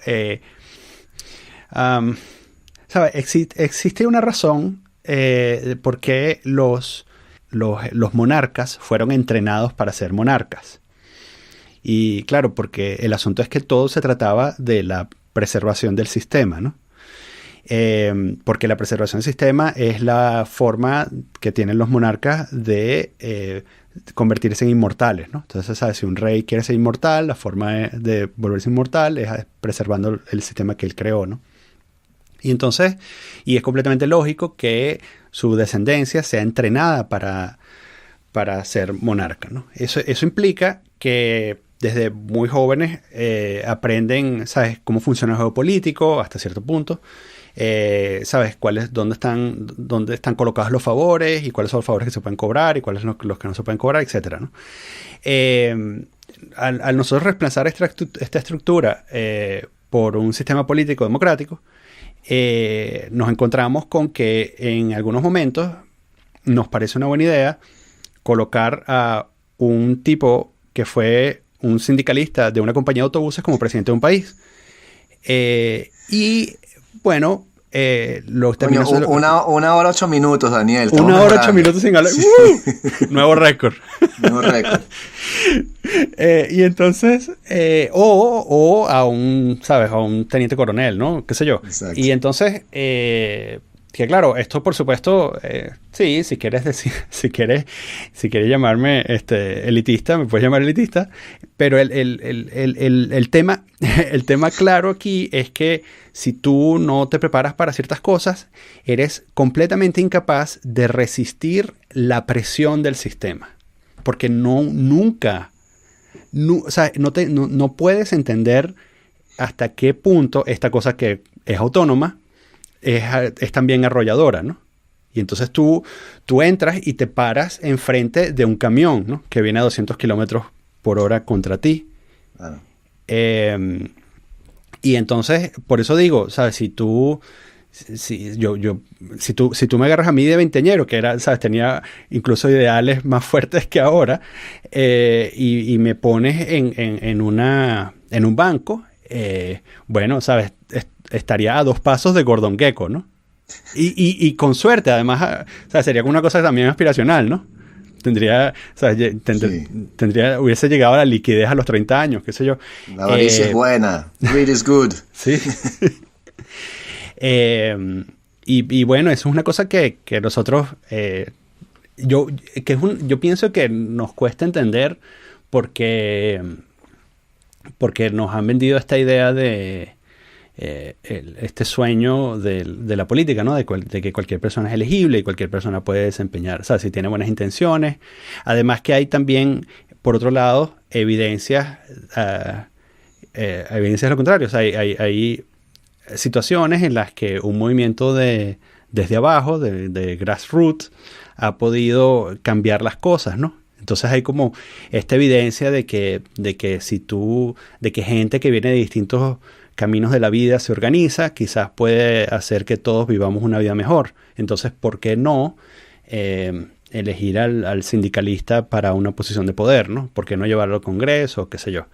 [SPEAKER 2] ¿sabes? Existe una razón por qué los monarcas fueron entrenados para ser monarcas. Y claro, porque el asunto es que todo se trataba de la preservación del sistema, ¿no? Porque la preservación del sistema es la forma que tienen los monarcas de convertirse en inmortales, ¿no? Entonces, ¿sabes? Si un rey quiere ser inmortal, la forma de volverse inmortal es preservando el sistema que él creó, ¿no? Y entonces, y es completamente lógico que su descendencia sea entrenada para ser monarca, ¿no? Eso implica que desde muy jóvenes aprenden, ¿sabes?, cómo funciona el juego político hasta cierto punto. ¿Sabes? Dónde están colocados los favores y cuáles son los favores que se pueden cobrar y cuáles son los que no se pueden cobrar, etcétera, ¿no? Al nosotros reemplazar esta estructura por un sistema político democrático, nos encontramos con que en algunos momentos nos parece una buena idea colocar a un tipo que fue un sindicalista de una compañía de autobuses como presidente de un país. Y bueno,
[SPEAKER 1] una hora 8 minutos, Daniel.
[SPEAKER 2] 1 hora 8 minutos sin hablar. Sí. Nuevo récord.
[SPEAKER 1] Nuevo récord.
[SPEAKER 2] Y entonces, o a un, ¿sabes? A un teniente coronel, ¿no? Qué sé yo. Exacto. Y entonces, que claro, esto por supuesto, sí, si quieres decir, si quieres llamarme elitista, me puedes llamar elitista, pero el tema claro aquí es que si tú no te preparas para ciertas cosas, eres completamente incapaz de resistir la presión del sistema. Porque nunca, o sea, no puedes entender hasta qué punto esta cosa que es autónoma es también arrolladora, ¿no? Y entonces tú entras y te paras enfrente de un camión, ¿no? Que viene a 200 kilómetros por hora contra ti. Claro. Y entonces, por eso digo, ¿sabes? Si tú me agarras a mí de veinteañero, que era, ¿sabes? Tenía incluso ideales más fuertes que ahora, y me pones en un banco, bueno, ¿sabes? Estaría a 2 pasos de Gordon Gekko, ¿no? Y con suerte, además, o sea, sería una cosa también aspiracional, ¿no? Hubiese llegado a la liquidez a los 30 años, qué sé yo.
[SPEAKER 1] La avaricia es buena. Greed is good.
[SPEAKER 2] Sí. Y bueno, eso es una cosa que nosotros, yo pienso que nos cuesta entender porque nos han vendido esta idea de este sueño de la política, ¿no? De que cualquier persona es elegible y cualquier persona puede desempeñar, o sea, si tiene buenas intenciones. Además que hay también, por otro lado, evidencias de lo contrario. O sea, hay situaciones en las que un movimiento desde abajo, de grassroots, ha podido cambiar las cosas, ¿no? Entonces hay como esta evidencia de que gente que viene de distintos caminos de la vida se organiza, quizás puede hacer que todos vivamos una vida mejor. Entonces, ¿por qué no elegir al sindicalista para una posición de poder, ¿no? ¿Por qué no llevarlo al Congreso, qué sé yo?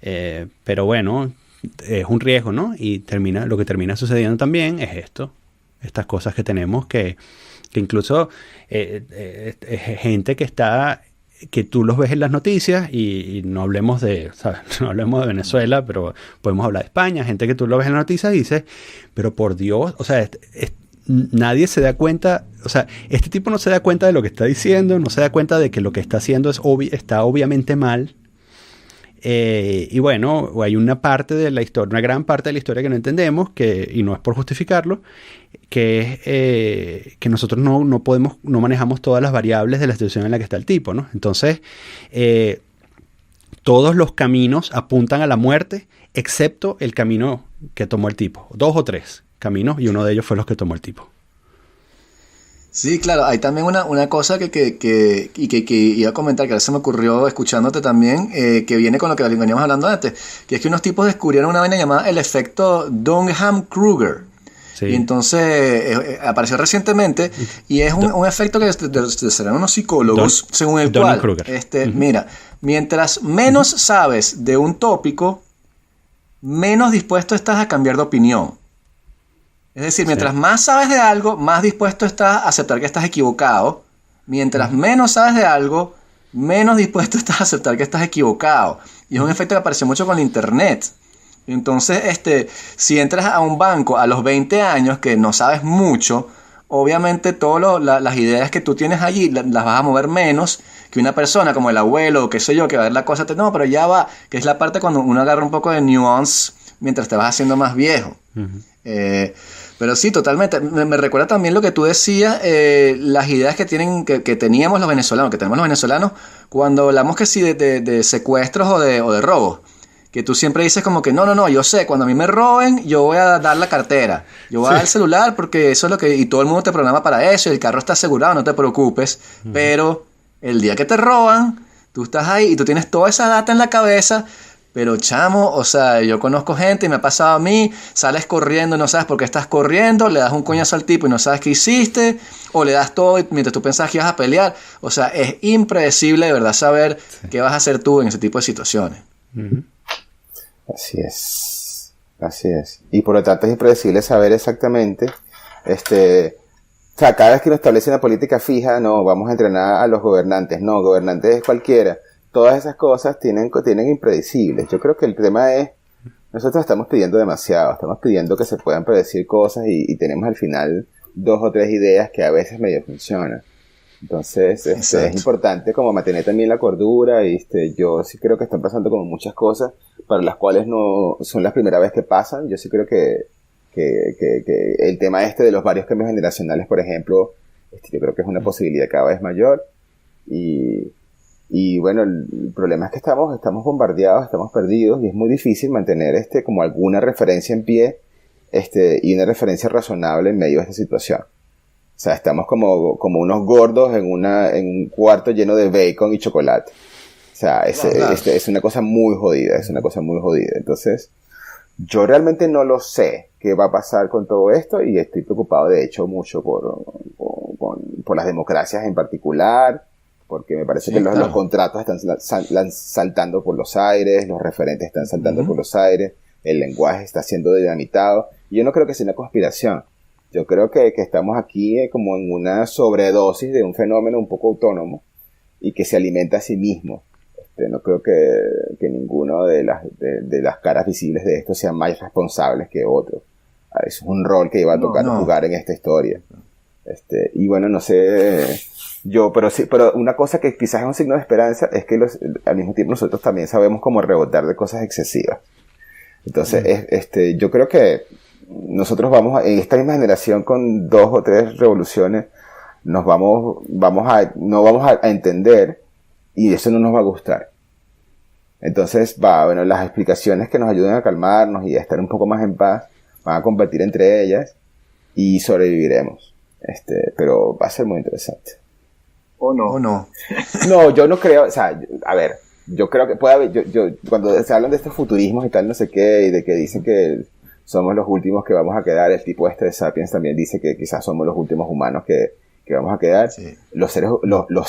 [SPEAKER 2] Pero bueno, es un riesgo, ¿no? Y lo que termina sucediendo también es estas cosas que tenemos que incluso gente que tú los ves en las noticias y no hablemos ¿sabes? No hablemos de Venezuela, pero podemos hablar de España, gente que tú lo ves en las noticias y dices, pero por Dios, o sea, nadie se da cuenta, o sea, este tipo no se da cuenta de lo que está diciendo, no se da cuenta de que lo que está haciendo está obviamente mal. Y bueno, hay una parte de la historia, una gran parte de la historia que no entendemos, y no es por justificarlo, que es que nosotros no manejamos todas las variables de la situación en la que está el tipo, ¿no? Entonces, todos los caminos apuntan a la muerte, excepto el camino que tomó el tipo. 2 o 3 caminos, y uno de ellos fue los que tomó el tipo.
[SPEAKER 1] Sí, claro, hay también una cosa que iba a comentar, que ahora se me ocurrió escuchándote también, que viene con lo que veníamos hablando antes, que es que unos tipos descubrieron una vaina llamada el efecto Dunham-Kruger. Sí. Y entonces apareció recientemente, y es un efecto que serán unos psicólogos, según el cual, mira, mientras menos sabes de un tópico, menos dispuesto estás a cambiar de opinión. Es decir, mientras más sabes de algo, más dispuesto estás a aceptar que estás equivocado. Mientras menos sabes de algo, menos dispuesto estás a aceptar que estás equivocado. Y es un efecto que apareció mucho con el internet. Entonces, si entras a un banco a los 20 años que no sabes mucho, obviamente todas las ideas que tú tienes allí las vas a mover menos que una persona como el abuelo o qué sé yo, que va a ver la cosa, no, pero ya va, que es la parte cuando uno agarra un poco de nuance mientras te vas haciendo más viejo. Pero sí, totalmente. Me recuerda también lo que tú decías, las ideas que teníamos los venezolanos, que tenemos los venezolanos, cuando hablamos que sí de secuestros o de robos. Que tú siempre dices como que no, yo sé, cuando a mí me roben, yo voy a dar la cartera, yo voy a dar el celular porque eso es lo que... Y todo el mundo te programa para eso, y el carro está asegurado, no te preocupes. Pero el día que te roban, tú estás ahí y tú tienes toda esa data en la cabeza, pero chamo, o sea, yo conozco gente y me ha pasado a mí, sales corriendo y no sabes por qué estás corriendo, le das un coñazo al tipo y no sabes qué hiciste, o le das todo mientras tú pensabas que ibas a pelear. O sea, es impredecible de verdad saber qué vas a hacer tú en ese tipo de situaciones.
[SPEAKER 3] Así es. Y por lo tanto es impredecible saber exactamente, o sea, cada vez que uno establece una política fija, no, vamos a entrenar a los gobernantes, no, gobernantes es cualquiera. Todas esas cosas tienen impredecibles. Yo creo que el tema es, nosotros estamos pidiendo demasiado, estamos pidiendo que se puedan predecir cosas y tenemos al final 2 o 3 ideas que a veces medio funcionan. Entonces, es importante como mantener también la cordura y yo sí creo que están pasando como muchas cosas para las cuales no son las primeras vez que pasan. Yo sí creo que el tema de los varios cambios generacionales, por ejemplo, yo creo que es una posibilidad cada vez mayor y bueno, el problema es que estamos bombardeados, estamos perdidos y es muy difícil mantener como alguna referencia en pie y una referencia razonable en medio de esta situación. O sea, estamos como unos gordos en un cuarto lleno de bacon y chocolate. O sea, es una cosa muy jodida, Entonces, yo realmente no lo sé qué va a pasar con todo esto y estoy preocupado, de hecho, mucho por las democracias en particular, porque me parece que los contratos están saltando por los aires, los referentes están saltando por los aires, el lenguaje está siendo dinamitado. Y yo no creo que sea una conspiración. Yo creo que estamos aquí como en una sobredosis de un fenómeno un poco autónomo y que se alimenta a sí mismo. No creo que ninguno de las caras visibles de esto sean más responsables que otros. Es un rol que iba a tocar jugar en esta historia. Y bueno, no sé, pero una cosa que quizás es un signo de esperanza es que al mismo tiempo nosotros también sabemos cómo rebotar de cosas excesivas. Entonces, yo creo que nosotros en esta misma generación con 2 o 3 revoluciones no vamos a entender y eso no nos va a gustar. Entonces las explicaciones que nos ayuden a calmarnos y a estar un poco más en paz van a competir entre ellas y sobreviviremos. Pero va a ser muy interesante.
[SPEAKER 1] ¿O no?
[SPEAKER 3] No, yo no creo, o sea, a ver, yo creo que puede haber, yo cuando se hablan de estos futurismos y tal, no sé qué, y de que dicen que somos los últimos que vamos a quedar, el tipo de Sapiens también dice que quizás somos los últimos humanos que vamos a quedar. Sí. Los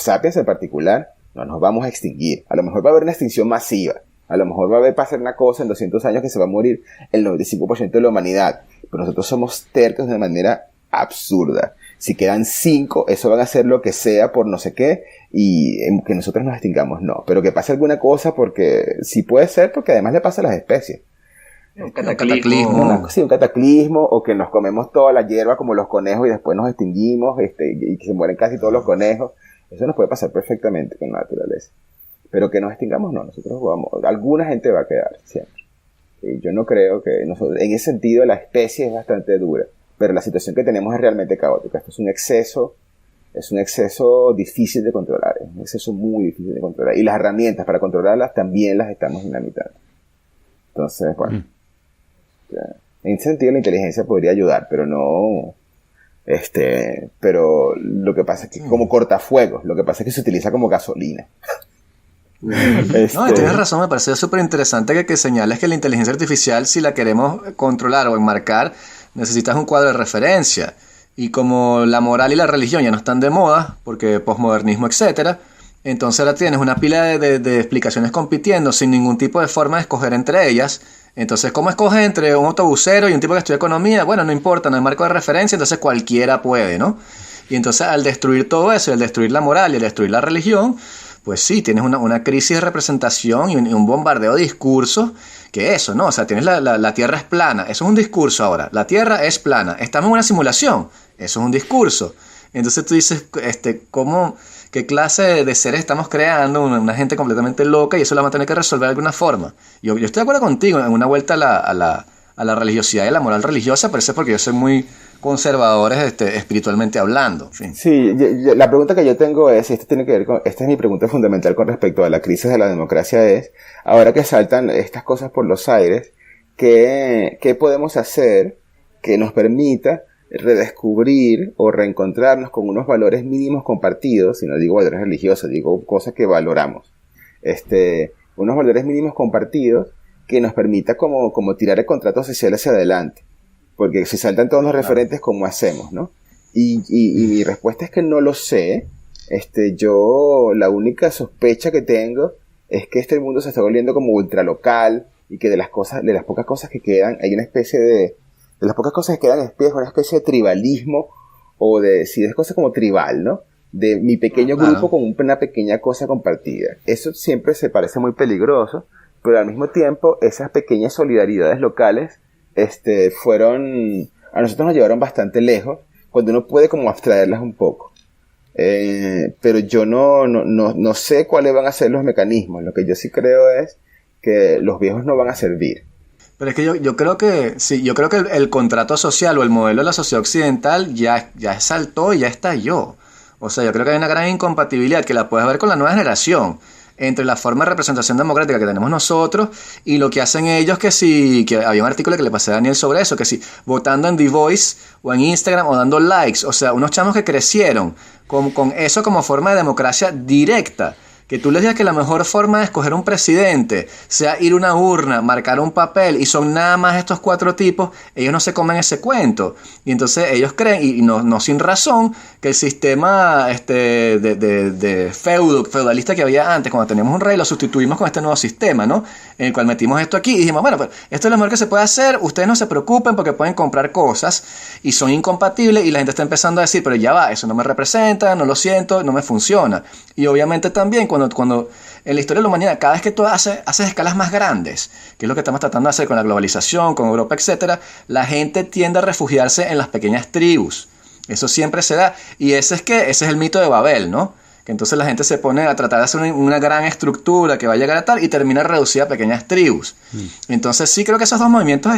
[SPEAKER 3] Sapiens en particular, no nos vamos a extinguir. A lo mejor va a haber una extinción masiva. A lo mejor va a pasar una cosa en 200 años que se va a morir el 95% de la humanidad. Pero nosotros somos tercos de manera absurda. Si quedan 5, eso van a hacer lo que sea por no sé qué, y que nosotros nos extingamos, no. Pero que pase alguna cosa, porque sí puede ser, porque además le pasa a las especies.
[SPEAKER 1] Un cataclismo.
[SPEAKER 3] Un cataclismo, o que nos comemos toda la hierba como los conejos y después nos extinguimos, y que se mueren casi todos los conejos. Eso nos puede pasar perfectamente con la naturaleza. Pero que nos extingamos, no. Nosotros alguna gente va a quedar siempre. Y yo no creo que nosotros, en ese sentido, la especie es bastante dura. Pero la situación que tenemos es realmente caótica. Esto es un exceso difícil de controlar. Es un exceso muy difícil de controlar. Y las herramientas para controlarlas también las estamos dinamitando. Entonces, bueno. En ese sentido la inteligencia podría ayudar, pero no. Pero lo que pasa es que es como cortafuegos. Lo que pasa es que se utiliza como gasolina.
[SPEAKER 1] No, tienes razón, me parece súper interesante que señales que la inteligencia artificial, si la queremos controlar o enmarcar, necesitas un cuadro de referencia. Y como la moral y la religión ya no están de moda, porque posmodernismo, etcétera, entonces ahora tienes una pila de explicaciones compitiendo sin ningún tipo de forma de escoger entre ellas. Entonces, ¿cómo escoges entre un autobusero y un tipo que estudia economía? Bueno, no importa, no hay marco de referencia, entonces cualquiera puede, ¿no? Y entonces al destruir todo eso, al destruir la moral y al destruir la religión, pues sí, tienes una crisis de representación y un bombardeo de discursos que eso, ¿no? O sea, tienes la Tierra es plana, eso es un discurso ahora, la Tierra es plana, estamos en una simulación, eso es un discurso. Entonces tú dices, ¿cómo, qué clase de seres estamos creando? Una gente completamente loca y eso la vamos a tener que resolver de alguna forma. Yo estoy de acuerdo contigo en una vuelta a la religiosidad y a la moral religiosa, pero eso es porque yo soy muy conservador espiritualmente hablando. En fin.
[SPEAKER 3] Sí, la pregunta que yo tengo es, y esto tiene que ver con, esta es mi pregunta fundamental con respecto a la crisis de la democracia es, ahora que saltan estas cosas por los aires, ¿qué podemos hacer que nos permita redescubrir o reencontrarnos con unos valores mínimos compartidos? Si no digo valores religiosos, digo cosas que valoramos. Unos valores mínimos compartidos que nos permita como tirar el contrato social hacia adelante. Porque si saltan todos los referentes, ¿cómo hacemos, no? Y mi respuesta es que no lo sé. Yo, la única sospecha que tengo es que este mundo se está volviendo como ultralocal y que de las pocas cosas que quedan, hay una especie de las pocas cosas que quedan es una especie de tribalismo o de cosas como tribal, ¿no? De mi pequeño grupo con una pequeña cosa compartida. Eso siempre se parece muy peligroso, pero al mismo tiempo esas pequeñas solidaridades locales a nosotros nos llevaron bastante lejos cuando uno puede como abstraerlas un poco. Pero yo no sé cuáles van a ser los mecanismos. Lo que yo sí creo es que los viejos no van a servir.
[SPEAKER 1] Pero es que yo creo que sí, yo creo que el contrato social o el modelo de la sociedad occidental ya saltó y ya estalló. O sea, yo creo que hay una gran incompatibilidad que la puedes ver con la nueva generación entre la forma de representación democrática que tenemos nosotros y lo que hacen ellos, que había un artículo que le pasé a Daniel sobre eso, que si votando en The Voice o en Instagram o dando likes, o sea, unos chamos que crecieron con eso como forma de democracia directa. Que tú les digas que la mejor forma de escoger un presidente sea ir a una urna, marcar un papel y son nada más estos 4 tipos, ellos no se comen ese cuento. Y entonces ellos creen, y no sin razón, que el sistema de feudalista que había antes, cuando teníamos un rey, lo sustituimos con este nuevo sistema, ¿no? En el cual metimos esto aquí y dijimos, bueno, pues esto es lo mejor que se puede hacer, ustedes no se preocupen porque pueden comprar cosas y son incompatibles y la gente está empezando a decir, pero ya va, eso no me representa, no lo siento, no me funciona. Y obviamente también cuando en la historia de la humanidad, cada vez que tú haces escalas más grandes, que es lo que estamos tratando de hacer con la globalización, con Europa, etcétera, la gente tiende a refugiarse en las pequeñas tribus. Eso siempre se da. Y ese es el mito de Babel, ¿no? Que entonces la gente se pone a tratar de hacer una gran estructura que va a llegar a tal y termina reducida a pequeñas tribus. Entonces sí creo que esos dos movimientos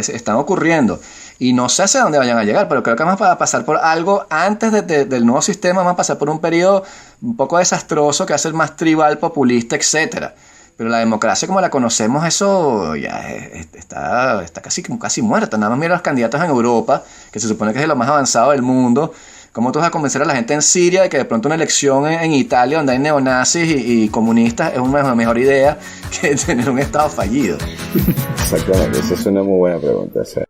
[SPEAKER 1] están ocurriendo. Y no sé hacia dónde vayan a llegar, pero creo que vamos a pasar por algo antes del nuevo sistema, vamos a pasar por un periodo un poco desastroso que va a ser más tribal, populista, etcétera. Pero la democracia como la conocemos, eso ya está casi muerta. Nada más mira los candidatos en Europa, que se supone que es de lo más avanzado del mundo. ¿Cómo tú vas a convencer a la gente en Siria de que de pronto una elección en Italia donde hay neonazis y comunistas es una mejor idea que tener un estado fallido?
[SPEAKER 3] Exactamente, esa es una muy buena pregunta. O sea.